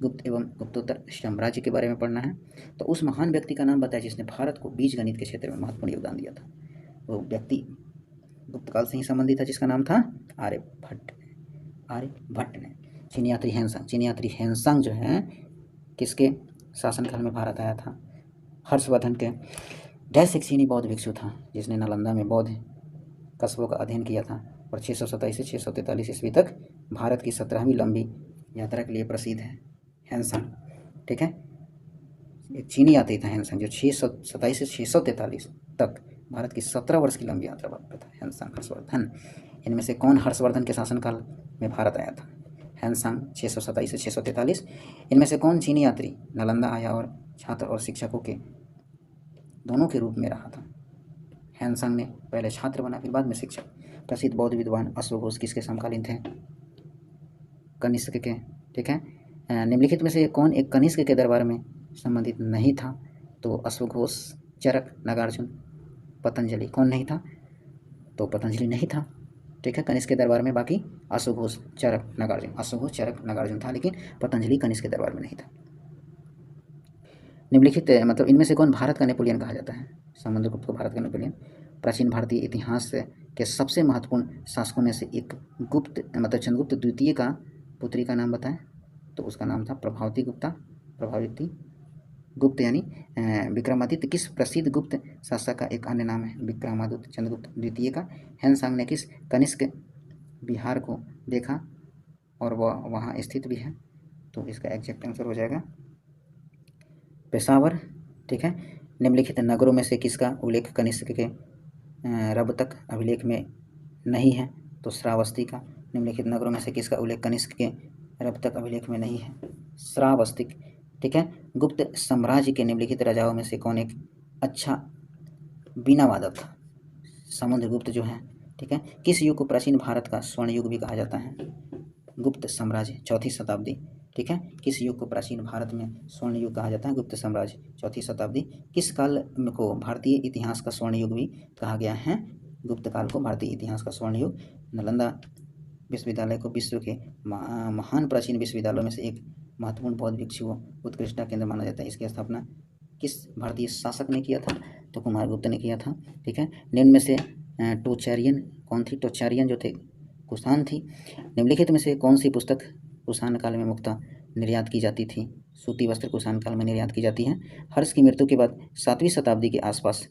गुप्त एवं गुप्तोत्तर साम्राज्य के बारे में पढ़ना है। तो उस महान व्यक्ति का नाम बताया जिसने भारत को बीज गणित के क्षेत्र में महत्वपूर्ण योगदान दिया था। वो व्यक्ति गुप्त काल से ही संबंधित था जिसका नाम था आर्यभट्ट। आर्यभट्ट ने। चीनी यात्री हेनसांग। चीनी यात्री हेनसांग जो है किसके शासनकाल में भारत आया था? हर्षवर्धन के। डैश एक चीनी बौद्ध भिक्षु था जिसने नालंदा में बौद्ध कस्बों का अध्ययन किया था और 627 से 643 ईस्वी तक भारत की 17वीं लंबी यात्रा के लिए प्रसिद्ध है हेनसांग। ठीक है, एक चीनी यात्री था हेनसांग जो 627 से 643 तक भारत की 17 वर्ष की लंबी यात्रा पर था। हेनसांग हर्षवर्धन। इनमें से कौन हर्षवर्धन के शासनकाल में भारत आया था? हेनसांग 627 से 643। इनमें से कौन चीनी यात्री नालंदा आया और छात्र और शिक्षकों के दोनों के रूप में रहा था? हेनसांग ने पहले छात्र बना फिर बाद में शिक्षक। प्रसिद्ध बौद्ध विद्वान अश्वघोष किसके समकालीन थे? कनिष्क के। ठीक है, निम्नलिखित में से कौन एक कनिष्क के दरबार में संबंधित नहीं था? तो अश्वघोष, चरक, नागार्जुन, पतंजलि। कौन नहीं था? तो पतंजलि नहीं था। ठीक है, कनिष्क के दरबार में बाकी अश्वघोष, चरक, नागार्जुन। अश्वघोष, चरक, नागार्जुन था लेकिन पतंजलि कनिष्क के दरबार में नहीं था। निम्नलिखित मतलब इनमें से कौन भारत का नेपोलियन कहा जाता है? समुद्रगुप्त को भारत का नेपोलियन। प्राचीन भारतीय इतिहास के सबसे महत्वपूर्ण शासकों में से एक गुप्त मतलब चंद्रगुप्त द्वितीय का पुत्री का नाम बताएं। तो उसका नाम था प्रभावती गुप्ता। प्रभावती गुप्त यानी विक्रमादित्य किस प्रसिद्ध गुप्त शासक का एक अन्य नाम है? विक्रमादित्य चंद्रगुप्त द्वितीय का। हेनसांग ने किस कनिष्क बिहार को देखा और वह वहाँ स्थित भी है? तो इसका एग्जैक्ट आंसर हो जाएगा पेशावर। ठीक है, निम्नलिखित नगरों में से किसका उल्लेख कनिष्क के रब तक अभिलेख में नहीं है? तो श्रावस्ती का। निम्नलिखित नगरों में से किसका उल्लेख कनिष्क के रब तक अभिलेख में नहीं है? श्रावस्तिक। ठीक है, गुप्त साम्राज्य के निम्नलिखित राजाओं में से कौन एक अच्छा बीना वादक था? समुद्रगुप्त जो है। ठीक है, किस युग को प्राचीन भारत का स्वर्ण युग भी कहा जाता है? गुप्त साम्राज्य, 4वीं शताब्दी। ठीक है, किस युग को प्राचीन भारत में स्वर्ण युग कहा जाता है? गुप्त साम्राज्य, 4वीं शताब्दी। किस काल को भारतीय इतिहास का स्वर्ण युग भी कहा गया है? गुप्त काल को भारतीय इतिहास का स्वर्ण युग। नालंदा विश्वविद्यालय को विश्व के महान प्राचीन विश्वविद्यालयों में से एक महत्वपूर्ण बौद्ध भिक्षु उत्कृष्टता केंद्र माना जाता है। इसकी स्थापना किस भारतीय शासक ने किया था? तो कुमारगुप्त ने किया था। ठीक है, निम्न में से टोचारियन कौन थी? टोचारियन जो थे कुषाण थी। निम्नलिखित में से कौन सी पुस्तक कुषाण काल में मुक्ता निर्यात की जाती थी? सूती वस्त्र कुषाण काल में निर्यात की जाती है। हर्ष की मृत्यु के बाद 7वीं शताब्दी के आसपास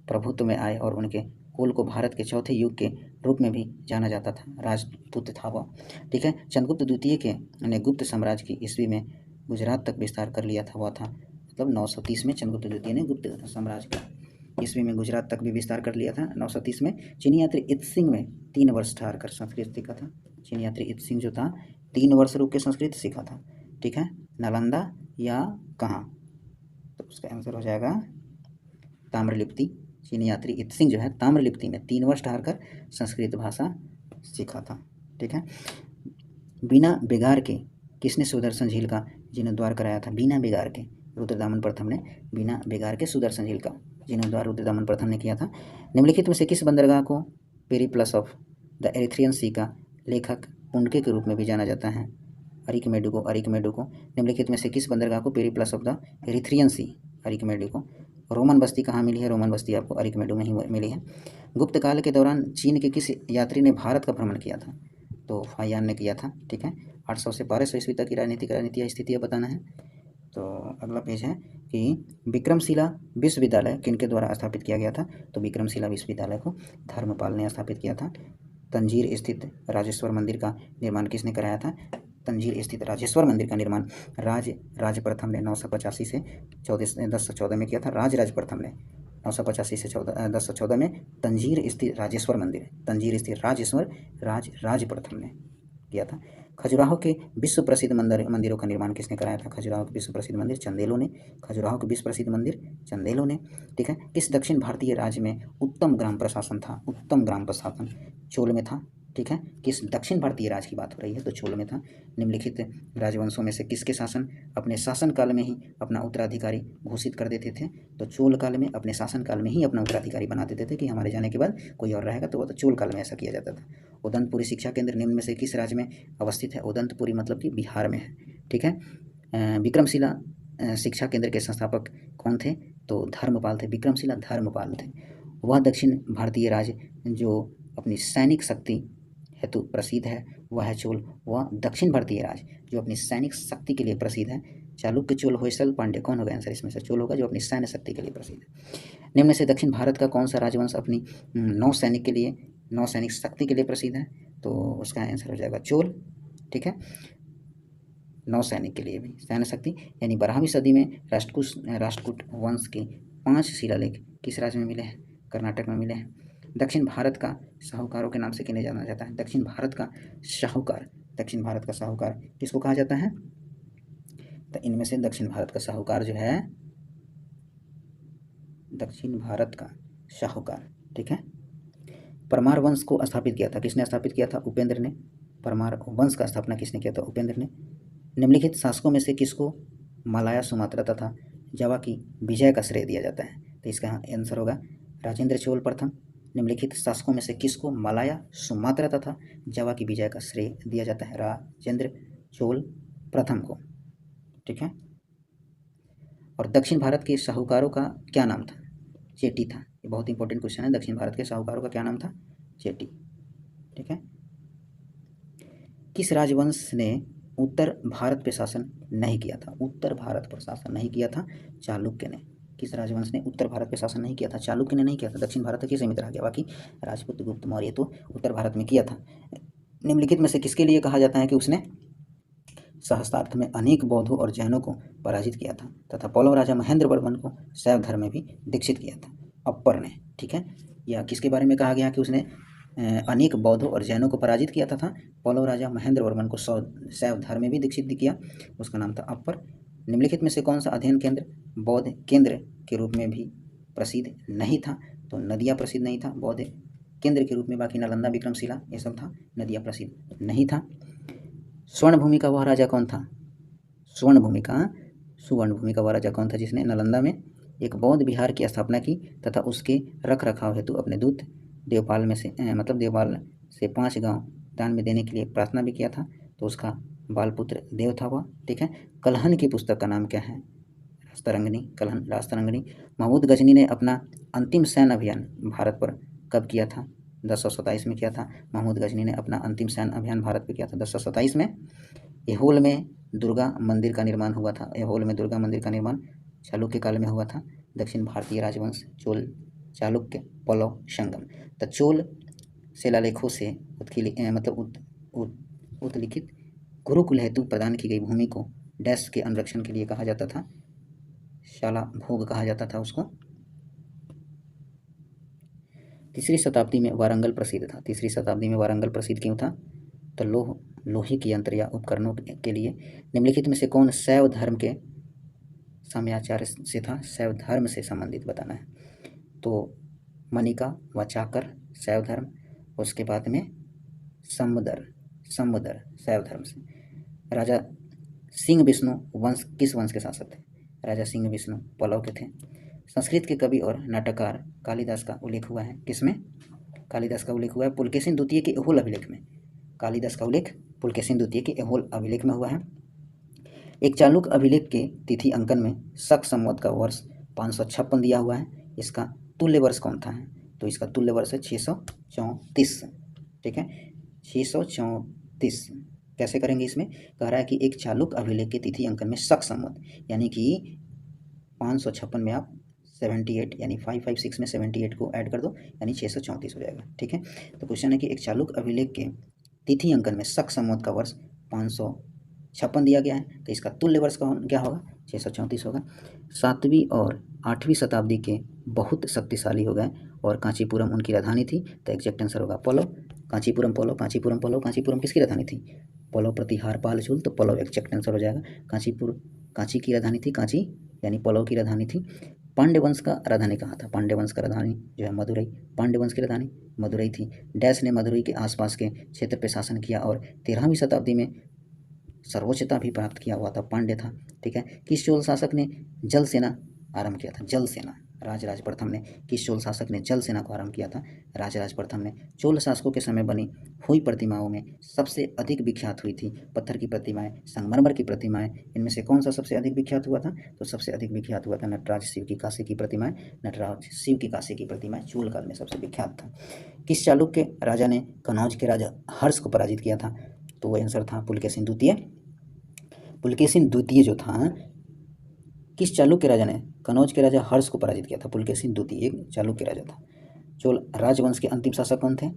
प्रभुत्व में आए और उनके कुल को भारत के चौथे युग के रूप में भी जाना जाता था। राजपूत था वह। ठीक है, चंद्रगुप्त द्वितीय के ने गुप्त साम्राज्य की ईस्वी में गुजरात तक विस्तार कर लिया था। वह था मतलब 930 में चंद्रगुप्त द्वितीय ने गुप्त साम्राज्य का ईस्वी में गुजरात तक भी विस्तार कर लिया था 930 में। चीनी यात्री इत्सिंग में 3 वर्ष ठहरकर संस्कृत सीखा था। चीनी यात्री इत्सिंग जो था 3 वर्ष रुक के संस्कृत सीखा था। ठीक है, नालंदा या कहाँ? तो उसका आंसर हो जाएगा ताम्रलिप्ति। चीनी यात्री इत्सिंग जो है ताम्रलिप्ति में 3 वर्ष ठहरकर संस्कृत भाषा सीखा था। ठीक है, बिना बिगार के किसने सुदर्शन झील का जीर्णोद्धार कराया था? बिना बिगार के रुद्रदामन प्रथम ने बिना बिगार के सुदर्शन झील का जीर्णोद्धार रुद्रदामन प्रथम ने किया था। निम्नलिखित में से किस बंदरगाह को पेरिप्लस ऑफ द एरिथ्रियन सी का लेखक पुंडके के रूप में भी जाना जाता है? अरिकमेडुको। अरिकमेडुको। निम्नलिखित में से किस बंदरगाह को Periplus of the Erythraean Sea? अरिकमेडुको। रोमन बस्ती कहाँ मिली है? रोमन बस्ती आपको अरिकमेडु में ही मिली है। गुप्त काल के दौरान चीन के किस यात्री ने भारत का भ्रमण किया था? तो फाहियान ने किया था। ठीक है, 800 से 1200 ईस्वी तक की राजनीतिक स्थितियाँ बताना है। तो अगला पेज है कि विक्रमशिला विश्वविद्यालय किनके द्वारा स्थापित किया गया था? तो विक्रमशिला विश्वविद्यालय को धर्मपाल ने स्थापित किया था। तंजीर स्थित राजेश्वर मंदिर का निर्माण किसने कराया था? तंजीर स्थित राजेश्वर मंदिर का निर्माण राज प्रथम ने 985 से 1014 में किया था। राज प्रथम ने 985 से 1014 में तंजीर स्थित राजेश्वर मंदिर, तंजीर स्थित राज प्रथम ने किया था। खजुराहो के विश्व प्रसिद्ध मंदिरों का निर्माण किसने कराया था? खजुराहो के विश्व प्रसिद्ध मंदिर चंदेलों ने, खजुराहो के विश्व प्रसिद्ध मंदिर चंदेलों ने। ठीक है। किस दक्षिण भारतीय राज्य में उत्तम ग्राम प्रशासन था? उत्तम ग्राम प्रशासन चोल में था। ठीक है। किस दक्षिण भारतीय राज्य की बात हो रही है तो चोल में था। निम्नलिखित राजवंशों में से किसके शासन अपने शासनकाल में ही अपना उत्तराधिकारी घोषित कर देते थे? तो चोल काल में अपने शासनकाल में ही अपना उत्तराधिकारी बना देते थे कि हमारे जाने के बाद कोई और रहेगा, तो वो तो चोल काल में ऐसा किया जाता था। उदंतपुरी शिक्षा केंद्र निम्न में से किस राज्य में अवस्थित है? उदंतपुरी मतलब कि बिहार में है। ठीक है। विक्रमशिला शिक्षा केंद्र के संस्थापक कौन थे? तो धर्मपाल थे, विक्रमशिला धर्मपाल थे। वह दक्षिण भारतीय राज्य जो अपनी सैनिक शक्ति हेतु प्रसिद्ध है वह है चोल। वह दक्षिण भारतीय राज्य जो अपनी सैनिक शक्ति के लिए प्रसिद्ध है चालुक्य, चोल, होयसल, पांड्य। कौन होगा आंसर इसमें से? चोल होगा जो अपनी सैन्य शक्ति के लिए प्रसिद्ध है। निम्न में से दक्षिण भारत का कौन सा राजवंश अपनी नौसैनिक शक्ति के लिए प्रसिद्ध है? तो उसका आंसर हो जाएगा चोल। ठीक है। नौसैनिक के लिए भी सैन्य शक्ति, यानी 12वीं सदी में राष्ट्रकूट वंश के 5 शिलालेख किस राज्य में मिले हैं? कर्नाटक में मिले हैं। दक्षिण भारत का साहूकारों के नाम से किन्हें जाना जाता है? दक्षिण भारत का साहूकार किसको कहा जाता है? तो इनमें से दक्षिण भारत का साहूकार जो है, दक्षिण भारत का साहूकार। ठीक है। परमार वंश को स्थापित किया था किसने? स्थापित किया था उपेंद्र ने। परमार वंश का स्थापना किसने किया था? उपेंद्र ने। निम्नलिखित शासकों में से किसको मलाया, सुमात्रा तथा जावा की विजय का श्रेय दिया जाता है? तो इसका आंसर होगा राजेंद्र चोल प्रथम। निम्नलिखित शासकों में से किसको मलाया, सुमात्रा तथा जावा की विजय का श्रेय दिया जाता है? राजेंद्र चोल प्रथम को। ठीक है। और दक्षिण भारत के साहूकारों का क्या नाम था? चेटी था। ये बहुत इंपॉर्टेंट क्वेश्चन है। दक्षिण भारत के साहूकारों का क्या नाम था? चेटी। ठीक है। किस राजवंश ने उत्तर भारत पर शासन नहीं किया था? उत्तर भारत पर शासन नहीं किया था चालुक्य ने। किस राजवंश ने उत्तर भारत पर शासन नहीं किया था? चालुक्य ने नहीं किया था। दक्षिण भारत तक ही सीमित रह गया, बाकी राजपूत, गुप्त, मौर्य तो उत्तर भारत में किया था। निम्नलिखित में से किसके लिए कहा जाता है कि उसने सहस्त्रार्थ में अनेक बौद्धों और जैनों को पराजित किया था तथा पल्लव राजा महेंद्र वर्मन को शैव धर्म में भी दीक्षित किया था? अप्पर ने। ठीक है। या किसके बारे में कहा गया कि उसने अनेक बौद्धों और जैनों को पराजित किया था? पल्लव राजा महेंद्र वर्मन को शैव धर्म में भी दीक्षित किया, उसका नाम था अप्पर। निम्नलिखित में से कौन सा अध्ययन केंद्र बौद्ध केंद्र के रूप में भी प्रसिद्ध नहीं था? तो नदिया प्रसिद्ध नहीं था बौद्ध केंद्र के रूप में, बाकी नालंदा, विक्रमशिला ये सब था। नदिया प्रसिद्ध नहीं था। स्वर्ण भूमि का वह राजा कौन था? सुवर्ण भूमि का वह राजा कौन था जिसने नालंदा में एक बौद्ध विहार की स्थापना की तथा उसके रख रखाव हेतु अपने दूत देवपाल से 5 गांव दान में देने के लिए प्रार्थना भी किया था? तो उसका बालपुत्र देव था वह। ठीक है। कलहन की पुस्तक का नाम क्या है? रास्तरंगिणी। महमूद गजनी ने अपना अंतिम सैन्य अभियान भारत पर कब किया था? 1027 में किया था। महमूद गजनी ने अपना अंतिम सैन्य अभियान भारत पर किया था 1027 में। ऐहोल में दुर्गा मंदिर का निर्माण हुआ था। ऐहोल में दुर्गा मंदिर का निर्माण चालुक्य काल में हुआ था। दक्षिण भारतीय राजवंश चोल, चालुक्य, पल्लव, संगम। तो चोल शिलालेखों से उत्लिखित गुरुकुल हेतु प्रदान की गई भूमि को डैश के अनुरक्षण के लिए कहा जाता था? शाला भोग कहा जाता था उसको। 3री शताब्दी में वारंगल प्रसिद्ध था। 3री शताब्दी में वारंगल प्रसिद्ध क्यों था? तो लोहे के यंत्र या उपकरणों के लिए। निम्नलिखित में से कौन शैव धर्म के समयाचार्य से था? शैव धर्म से संबंधित बताना है। तो मनिका व चाकर शैव धर्म, उसके बाद में समुदर शैव धर्म से। राजा सिंह विष्णु वंश किस वंश के शासक थे? राजा सिंह विष्णु पल्लव के थे। संस्कृत के कवि और नाटककार कालिदास का उल्लेख हुआ है किसमें? कालिदास का उल्लेख हुआ है पुलकेशिन द्वितीय के ऐहोल अभिलेख में। कालिदास का उल्लेख पुलकेशिन द्वितीय के ऐहोल अभिलेख में हुआ है। एक चालुक्य अभिलेख के तिथि अंकन में शक संवत का वर्ष 556 दिया हुआ है। इसका तुल्य वर्ष कौन था? तो इसका तुल्य वर्ष है 634। ठीक है। 634 कैसे करेंगे? इसमें कह रहा है कि एक चालुक्य अभिलेख के तिथि अंकन में शक संवत, यानी कि 556 में आप 78 यानी 556 में 78 को ऐड कर दो यानी 634 हो जाएगा। ठीक है, तो क्वेश्चन है कि एक चालुक अभिलेख के तिथि अंकन में शक संवत का वर्ष 556 दिया गया है, तो इसका तुल्य वर्ष क्या होगा, 634 होगा। 7वीं और 8वीं शताब्दी के बहुत शक्तिशाली हो गए और कांचीपुरम उनकी राजधानी थी, तो एग्जैक्ट आंसर होगा पल्लव। कांचीपुरम पल्लव, कांचीपुरम पल्लव, कांचीपुरम किसकी राजधानी थी, पल्लव प्रतिहार पाल चूल, तो पल्लव एग्जैक्ट आंसर हो जाएगा। कांची की राजधानी थी, कांची यानी पल्लव की राजधानी थी। पांड्य वंश का राजधानी कहाँ था, पांड्य वंश का राजधानी जो है मदुरई, पांड्य वंश की राजधानी मदुरई थी। डैश ने मदुरई के आसपास के क्षेत्र पर शासन किया और 13वीं शताब्दी में सर्वोच्चता भी प्राप्त किया हुआ था, पांड्य था। ठीक है, किस चोल शासक ने जल सेना आरंभ किया था, जल सेना, राजराज प्रथम ने, किस चोल शासक ने जल सेना को आरंभ किया था, राजराज प्रथम ने। चोल शासकों के समय बनी हुई प्रतिमाओं में सबसे अधिक विख्यात हुई थी पत्थर की प्रतिमाएं, संगमरमर की प्रतिमाएं, इनमें से कौन सा सबसे अधिक विख्यात हुआ था, तो सबसे अधिक विख्यात हुआ था नटराज शिव की काशी की प्रतिमाएं, नटराज शिव की काशी की प्रतिमाएं चोल काल में सबसे विख्यात था। किस चालुक्य के राजा ने कनौज के राजा हर्ष को पराजित किया था, तो वह आंसर था पुलकेशिन द्वितीय। पुलकेशिन द्वितीय जो था, किस चालुक्य राजा ने कनौज के राजा हर्ष को पराजित किया था, पुलकेशिन द्वितीय एक चालुक्य राजा था। चोल राजवंश के अंतिम शासक कौन थे,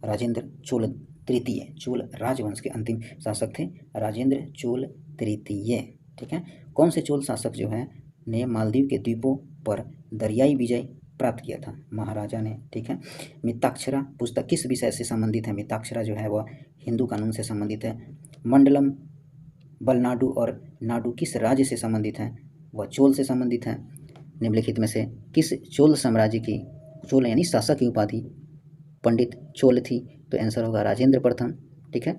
राजेंद्र चोल तृतीय, चोल राजवंश के अंतिम शासक थे राजेंद्र चोल तृतीय। ठीक है, कौन से चोल शासक जो है ने मालदीव के द्वीपों पर दरियाई विजय प्राप्त किया था, महाराजा ने। ठीक है, मिताक्षरा पुस्तक किस विषय से संबंधित है, मिताक्षरा जो है वह हिंदू कानून से संबंधित है। मंडलम बलनाडु और नाडु किस राज्य से संबंधित है, वह चोल से संबंधित है। निम्नलिखित में से किस चोल साम्राज्य की, चोल यानी शासक की उपाधि पंडित चोल थी, तो आंसर होगा राजेंद्र प्रथम। ठीक है,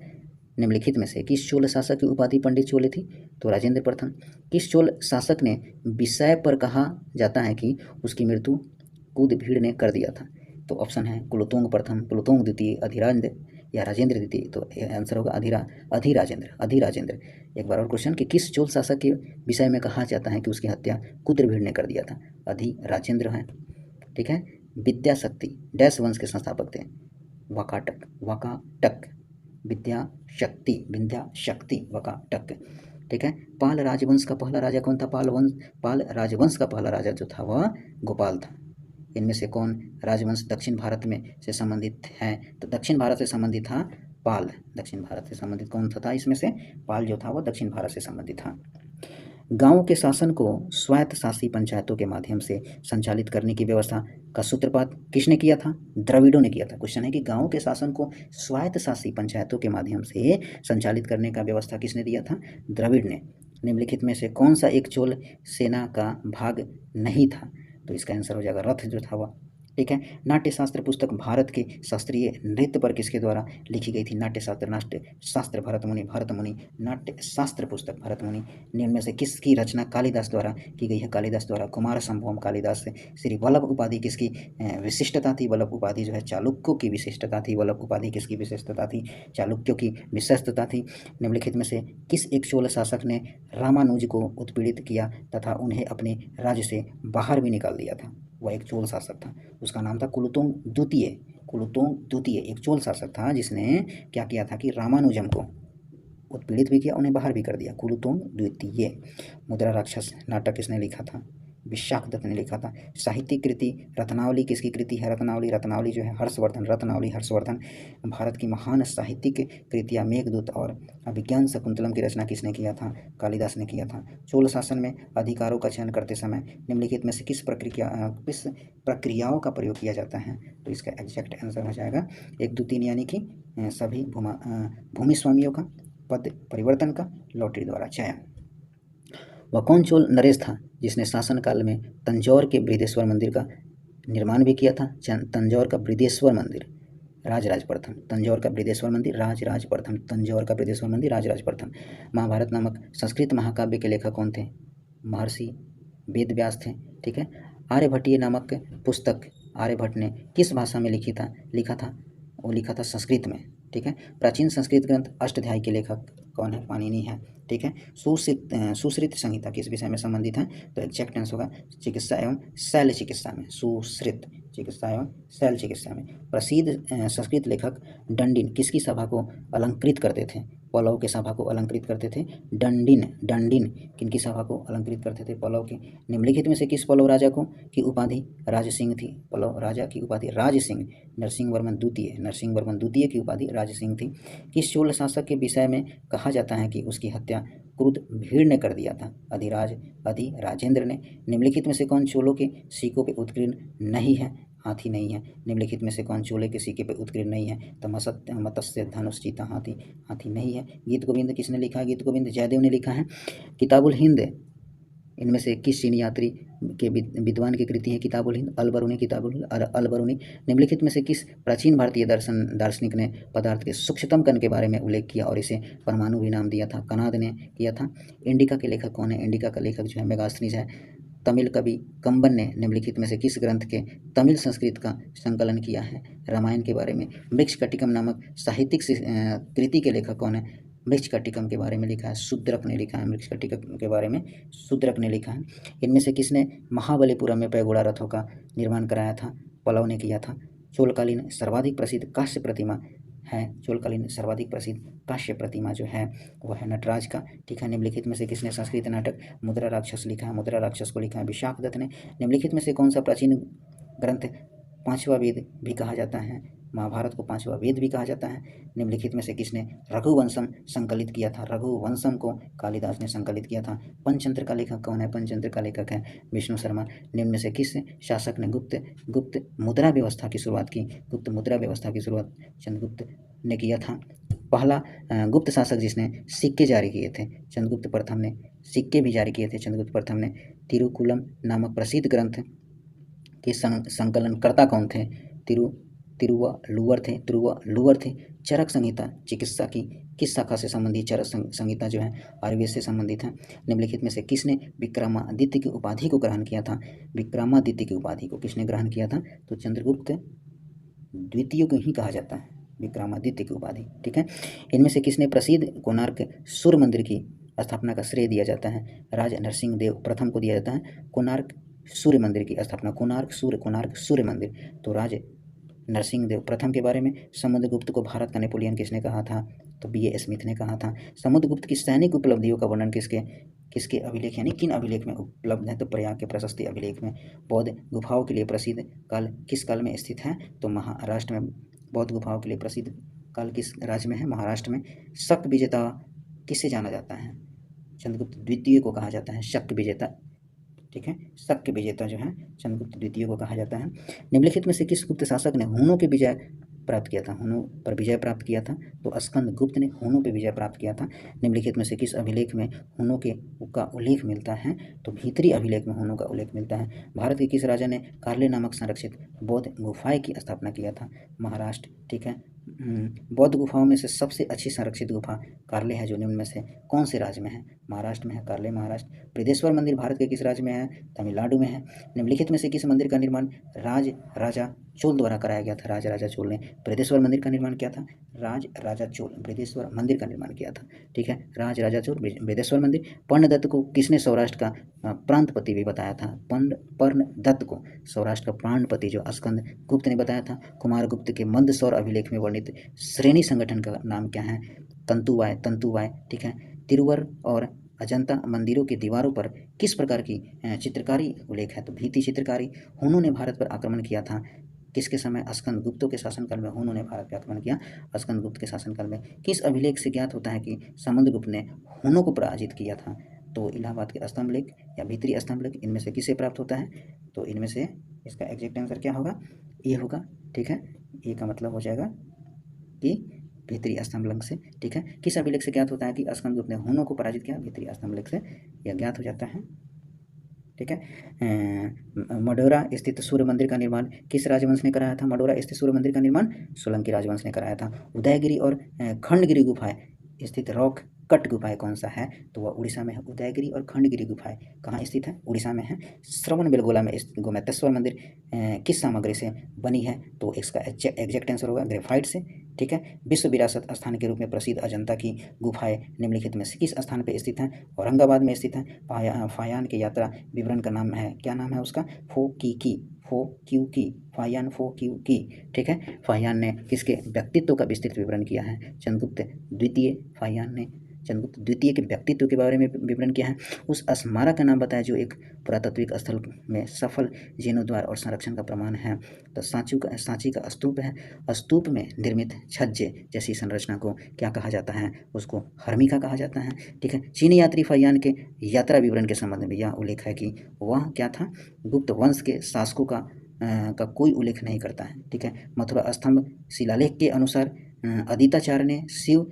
निम्नलिखित में से किस चोल शासक की उपाधि पंडित चोल थी, तो राजेंद्र प्रथम। किस चोल शासक ने विषय पर कहा जाता है कि उसकी मृत्यु कूद भीड़ ने कर दिया था, तो ऑप्शन है कुलोतुंग प्रथम, कुलोतुंग द्वितीय, अधिराजेंद्र या राजेंद्र द्वितीय, तो आंसर होगा अधिराजेंद्र। एक बार और क्वेश्चन कि किस चोल शासक के विषय में कहा जाता है कि उसकी हत्या कुद्र भीड़ ने कर दिया था, अधिराजेंद्र है। ठीक है, विद्याशक्ति डैश वंश के संस्थापक थे, वाकाटक, विद्याशक्ति वाकाटक। ठीक है, पाल राजवंश का पहला राजा कौन था, पाल राजवंश का पहला राजा जो था वह गोपाल था। इनमें से कौन राजवंश दक्षिण भारत में से संबंधित है, तो दक्षिण भारत से संबंधित था पाल, दक्षिण भारत से संबंधित कौन था इसमें से, पाल जो था वह दक्षिण भारत से संबंधित था। गांव के शासन को स्वायत्त शासी पंचायतों के माध्यम से संचालित करने की व्यवस्था का सूत्रपात किसने किया था, द्रविड़ों ने किया था। क्वेश्चन है कि गांव के शासन को स्वायत्त शासी पंचायतों के माध्यम से संचालित करने का व्यवस्था किसने दिया था, द्रविड़ ने। निम्नलिखित में से कौन सा एक चोल सेना का भाग नहीं था, तो इसका आंसर हो जाएगा रथ जो था वह। ठीक है, नाट्यशास्त्र पुस्तक भारत के शास्त्रीय नृत्य पर किसके द्वारा लिखी गई थी, नाट्यशास्त्र भरतमुनि, नाट्यशास्त्र पुस्तक भरतमुनि। निम्न में से किसकी रचना कालिदास द्वारा की गई है, कालिदास द्वारा, कुमार संभवम कालिदास। श्री वल्लभ उपाधि किसकी विशिष्टता थी, वल्लभ उपाधि जो है चालुक्यों की विशिष्टता थी, वल्लभ उपाधि किसकी विशिष्टता थी, चालुक्यों की विशिष्टता थी। निम्नलिखित में से किस एक चोल शासक ने रामानुज को उत्पीड़ित किया तथा उन्हें अपने राज्य से बाहर भी निकाल दिया था, वह एक चोल शासक था, उसका नाम था कुलोतुंग द्वितीय एक चोल शासक था जिसने क्या किया था कि रामानुजम को उत्पीड़ित भी किया, उन्हें बाहर भी कर दिया, कुलोतुंग द्वितीय। मुद्रा राक्षस नाटक किसने लिखा था, विशाख दत्त ने लिखा था। साहित्यिक कृति रत्नावली किसकी कृति है, रत्नावली जो है हर्षवर्धन, रत्नावली हर्षवर्धन। भारत की महान साहित्यिक कृतियाँ मेघदूत और अभिज्ञान शकुंतलम की रचना किसने किया था, कालिदास ने किया था। चोल शासन में अधिकारों का चयन करते समय निम्नलिखित में से किस प्रक्रियाओं का प्रयोग किया जाता है, तो इसका एग्जैक्ट आंसर हो जाएगा 1, 2, 3 यानी कि सभी भूमि स्वामियों का, पद परिवर्तन का, लॉटरी द्वारा चयन। वह कौन चोल नरेश था जिसने शासनकाल में तंजौर के बृहदेश्वर मंदिर का निर्माण भी किया था, तंजौर का बृहदेश्वर मंदिर, राजराज प्रथम, तंजौर का बृहदेश्वर मंदिर, राजराज प्रथम, तंजौर का बृहदेश्वर मंदिर, राजराज प्रथम। महाभारत नामक संस्कृत महाकाव्य के लेखक कौन थे, महर्षि वेदव्यास थे। ठीक है, आर्यभट्टीय नामक पुस्तक आर्यभट्ट ने किस भाषा में लिखा था, वो लिखा था संस्कृत में। ठीक है, प्राचीन संस्कृत ग्रंथ अष्टाध्यायी के लेखक कौन है, पाणिनि है। ठीक है, सुश्रुत संहिता किस विषय में संबंधित है, तो एग्जैक्ट आंसर होगा चिकित्सा एवं शैल चिकित्सा में, सुश्रुत चिकित्सा एवं शैल चिकित्सा में। प्रसिद्ध संस्कृत लेखक डंडिन किसकी सभा को अलंकृत करते थे, पल्लव के सभा को अलंकृत करते थे। डंडिन किनकी सभा को अलंकृत करते थे? पल्लव के। निम्नलिखित में से किस पल्लव राजा को की उपाधि राज सिंह थी? पल्लव राजा की उपाधि राज सिंह, नरसिंह वर्मन द्वितीय की उपाधि राज सिंह थी। किस चोल शासक के विषय में कहा जाता है कि उसकी हत्या क्रुद्ध भीड़ ने कर दिया था? अधिराजेंद्र ने। निम्नलिखित में से कौन चोलों के सिक्कों पर उत्कीर्ण नहीं है? हाथी नहीं है। निम्नलिखित में से कौन चोले के सिक्के पर उत्कीर्ण नहीं है? तो मत्स्य, धनुष, चीता, हाथी नहीं है। गीत गोविंद किसने लिखा है? गीत गोविंद जयदेव ने लिखा है। किताबुल हिंद इनमें से किस चीनी यात्री के विद्वान की कृति है? किताबुल हिंद, अलबरूनी। निम्नलिखित में से किस प्राचीन भारतीय दार्शनिक ने पदार्थ के सूक्ष्मतम कण के बारे में उल्लेख किया और इसे परमाणु भी नाम दिया था? कनाद ने किया था। इंडिका के लेखक कौन है? इंडिका का लेखक जो है मेगास्थनीज है। तमिल कवि कंबन ने निम्नलिखित में से किस ग्रंथ के तमिल संस्कृत का संकलन किया है? रामायण के बारे में। मृच्छकटिकम नामक साहित्यिक कृति के लेखक कौन है? मृच्छकटिकम के बारे में लिखा है शूद्रक ने लिखा है। मृच्छकटिकम के बारे में शूद्रक ने लिखा है। इनमें से किसने महाबलीपुरम में पैगोड़ा रथों का निर्माण कराया था? पल्लव ने किया था। चोलकालीन सर्वाधिक प्रसिद्ध कांस्य प्रतिमा है? चोलकालीन सर्वाधिक प्रसिद्ध कांस्य प्रतिमा जो है वह है नटराज का। ठीक है। निम्नलिखित में से किसने संस्कृत नाटक मुद्रा राक्षस लिखा है? मुद्रा राक्षस को लिखा है विशाख दत्त ने। निम्नलिखित में से कौन सा प्राचीन ग्रंथ पांचवा वेद भी कहा जाता है? महाभारत को पांचवा वेद भी कहा जाता है। निम्नलिखित में से किसने रघुवंशम संकलित किया था? रघुवंशम को कालिदास ने संकलित किया था। पंचतंत्र का लेखक कौन है? पंचतंत्र का लेखक है विष्णु शर्मा। निम्न में से किस शासक ने गुप्त मुद्रा व्यवस्था की शुरुआत की? गुप्त मुद्रा व्यवस्था की शुरुआत चंद्रगुप्त ने किया था। पहला गुप्त शासक जिसने सिक्के जारी किए थे? चंद्रगुप्त प्रथम ने सिक्के भी जारी किए थे। चंद्रगुप्त प्रथम ने। तिरुकुलम नामक प्रसिद्ध ग्रंथ के संकलनकर्ता कौन थे? तिरुवल्लुवर थे। चरक संहिता चिकित्सा की किस शाखा से संबंधित? चरक संहिता जो है आयुर्वेद से संबंधित है। निम्नलिखित में से किसने विक्रमादित्य की उपाधि को ग्रहण किया था? विक्रमादित्य की उपाधि को किसने ग्रहण किया था? तो चंद्रगुप्त द्वितीय को ही कहा जाता है विक्रमादित्य की उपाधि। ठीक है। इनमें से किसने प्रसिद्ध कोणार्क सूर्य मंदिर की स्थापना का श्रेय दिया जाता है? राजा नरसिंह देव प्रथम को दिया जाता है कोणार्क सूर्य मंदिर की स्थापना। कोणार्क सूर्य मंदिर। तो राज नरसिंह देव प्रथम के बारे में। समुद्रगुप्त को भारत का नेपोलियन किसने कहा था? तो B.A. स्मिथ ने कहा था। समुद्रगुप्त की सैनिक उपलब्धियों का वर्णन किसके अभिलेख यानी किन अभिलेख में उपलब्ध है? तो प्रयाग के प्रशस्ति अभिलेख में। बौद्ध गुफाओं के लिए प्रसिद्ध काल किस काल में स्थित है? तो महाराष्ट्र में। बौद्ध गुफाओं के लिए प्रसिद्ध काल किस राज्य में है? महाराष्ट्र में। शक विजेता किससे जाना जाता है? चंद्रगुप्त द्वितीय को कहा जाता है शक विजेता। ठीक है। शक विजेता जो है चंद्रगुप्त द्वितीय को कहा जाता है। निम्नलिखित में से किस गुप्त शासक ने हुनों की विजय प्राप्त किया था? हुनों पर विजय प्राप्त किया था? तो स्कंदगुप्त ने हुनों पर विजय प्राप्त किया था। निम्नलिखित में से किस अभिलेख में हुनों का उल्लेख मिलता है? तो भीतरी अभिलेख में हुनों का उल्लेख मिलता है। भारत के किस राजा ने कार्ले नामक संरक्षित बौद्ध गुफाएं की स्थापना किया था? महाराष्ट्र। ठीक है। बौद्ध गुफाओं में से सबसे अच्छी संरक्षित गुफा कार्ले है जो निम्न में से कौन से राज्य में है? महाराष्ट्र में है कार्ले, महाराष्ट्र। बृहदेश्वर मंदिर भारत के किस राज्य में है? तमिलनाडु में है। निम्नलिखित में से किस मंदिर का निर्माण राजा चोल द्वारा कराया गया था? राजा चोल ने बृहदेश्वर मंदिर का निर्माण किया था। राजा चोल बृहदेश्वर मंदिर का निर्माण किया था। ठीक है। राजा चोल बृहदेश्वर मंदिर। पर्णदत्त को किसने सौराष्ट्र का प्रांतपति भी बताया था? पर्णदत्त को सौराष्ट्र का प्रांतपति जो स्कंदगुप्त ने बताया था। कुमारगुप्त के मंदसौर अभिलेख में वर्णित श्रेणी संगठन का नाम क्या है? तंतुवाय। ठीक है। तिरुवर और अजंता मंदिरों की दीवारों पर किस प्रकार की चित्रकारी उल्लेख है? तो भित्ति चित्रकारी। हुनों ने भारत पर आक्रमण किया था किसके समय? स्कंदगुप्तों के शासनकाल में हुनों ने भारत पर आक्रमण किया। स्कंदगुप्त के शासनकाल में। किस अभिलेख से ज्ञात होता है कि समुद्रगुप्त ने हुनों को पराजित किया था? तो इलाहाबाद के स्तंभलेख या भीतरी स्तंभलेख। इनमें से किसे प्राप्त होता है? तो इनमें से इसका एग्जैक्ट आंसर क्या होगा? ये होगा। ठीक है। ये का मतलब हो जाएगा कि भीतरी स्तंभलेख से। ठीक है। किस अभिलेख से ज्ञात होता है कि स्कंदगुप्त ने हुनों को पराजित किया? भीतरी स्तंभलेख से यह ज्ञात हो जाता है। ठीक है। मडोरा स्थित सूर्य मंदिर का निर्माण किस राजवंश ने कराया था? मडोरा स्थित सूर्य मंदिर का निर्माण सोलंकी राजवंश ने कराया था। उदयगिरी और खंडगिरी गुफाएं स्थित रॉक कट गुफाएं कौन सा है, तो वह उड़ीसा में है। उदयगिरी और खंडगिरी गुफाएं कहाँ स्थित है, उड़ीसा में है। श्रवण बेलगोला में स्थित गोमतेश्वर मंदिर किस सामग्री से बनी है, तो इसका एग्जैक्ट आंसर होगा ग्रेफाइट से। ठीक है। विश्व विरासत स्थान के रूप में प्रसिद्ध अजंता की गुफाएं निम्नलिखित में से किस स्थान पर स्थित है, औरंगाबाद में स्थित है। फायान की यात्रा विवरण का नाम है, क्या नाम है उसका, फो-क्यू-की, फायान फो-क्यू-की। ठीक है। फायान ने किसके व्यक्तित्व का विस्तृत विवरण किया है, चंद्रगुप्त द्वितीय। फायान ने चंद्रगुप्त द्वितीय के व्यक्तित्व के बारे में विवरण किया है। उस स्मारक का नाम बताया जो एक पुरातात्विक स्थल में सफल जीर्णोद्धार और संरक्षण का प्रमाण है, तो सांची का स्तूप है। स्तूप में निर्मित छज्जे जैसी संरचना को क्या कहा जाता है, उसको हर्मिका कहा जाता है। ठीक है। चीनी यात्री फायान के यात्रा विवरण के संबंध में यह उल्लेख है कि वह क्या था, गुप्त वंश के शासकों का कोई उल्लेख नहीं करता है। ठीक है। मथुरा स्तंभ शिलालेख के अनुसार आदित्याचार्य ने शिव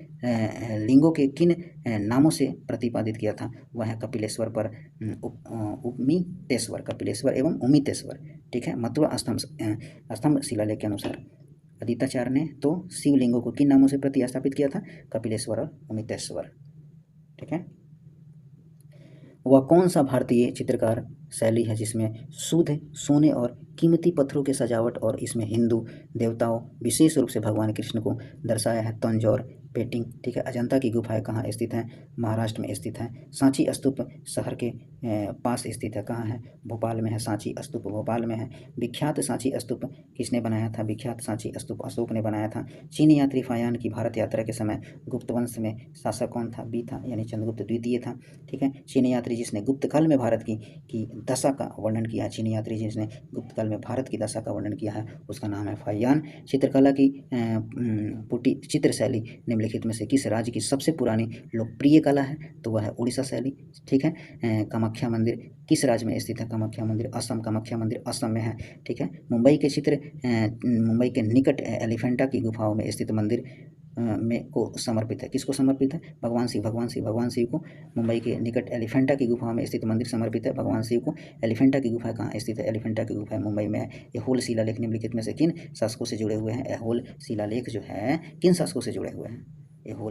लिंगों के किन नामों से प्रतिपादित किया था, वह है कपिलेश्वर पर उमितेश्वर, कपिलेश्वर एवं उमितेश्वर। ठीक है। मथुरा स्तंभ शिलालेख के अनुसार आदित्याचार्य ने तो शिवलिंगों को किन नामों से प्रतिस्थापित किया था, कपिलेश्वर और उमितेश्वर। ठीक है। वह कौन सा भारतीय चित्रकार शैली है जिसमें शुद्ध सोने और कीमती पत्थरों की सजावट और इसमें हिंदू देवताओं विशेष रूप से भगवान कृष्ण को दर्शाया है, तंजौर पेंटिंग। ठीक है। अजंता की गुफाएं कहाँ स्थित हैं, महाराष्ट्र में स्थित है। सांची स्तूप शहर के पास स्थित है, कहाँ है, भोपाल में है। सांची स्तूप भोपाल में है। विख्यात सांची स्तूप किसने बनाया था, विख्यात सांची स्तूप अशोक ने बनाया था। चीनी यात्री फायान की भारत यात्रा के समय गुप्त वंश में शासक कौन था, बी था, यानी चंद्रगुप्त द्वितीय था। ठीक है। चीनी यात्री जिसने गुप्त काल में भारत की दशा का वर्णन किया, चीनी यात्री जिसने गुप्त काल में भारत की दशा का वर्णन किया है, उसका नाम है फायान। चित्रकला की पुटी चित्र शैली निम्नलिखित में से किस राज्य की सबसे पुरानी लोकप्रिय कला है, तो वह है उड़ीसा शैली। ठीक है। कामाख्या मंदिर किस राज्य में स्थित है, कामाख्या मंदिर असम, कामाख्या मंदिर असम में है। ठीक है। मुंबई के चित्र मुंबई के निकट एलिफेंटा की गुफाओं में स्थित मंदिर में को समर्पित है, किसको समर्पित है, भगवान शिव को मुंबई के निकट एलिफेंटा की गुफाओं में स्थित मंदिर समर्पित है भगवान शिव को। एलिफेंटा की गुफा कहाँ स्थित है, एलिफेंटा की गुफा मुंबई में है। ऐहोल शिलालेख निम्नलिखित में से किन शासकों से जुड़े हुए हैं, ऐहोल शिलालेख जो है किन शासकों से जुड़े हुए हैं, ऐहोल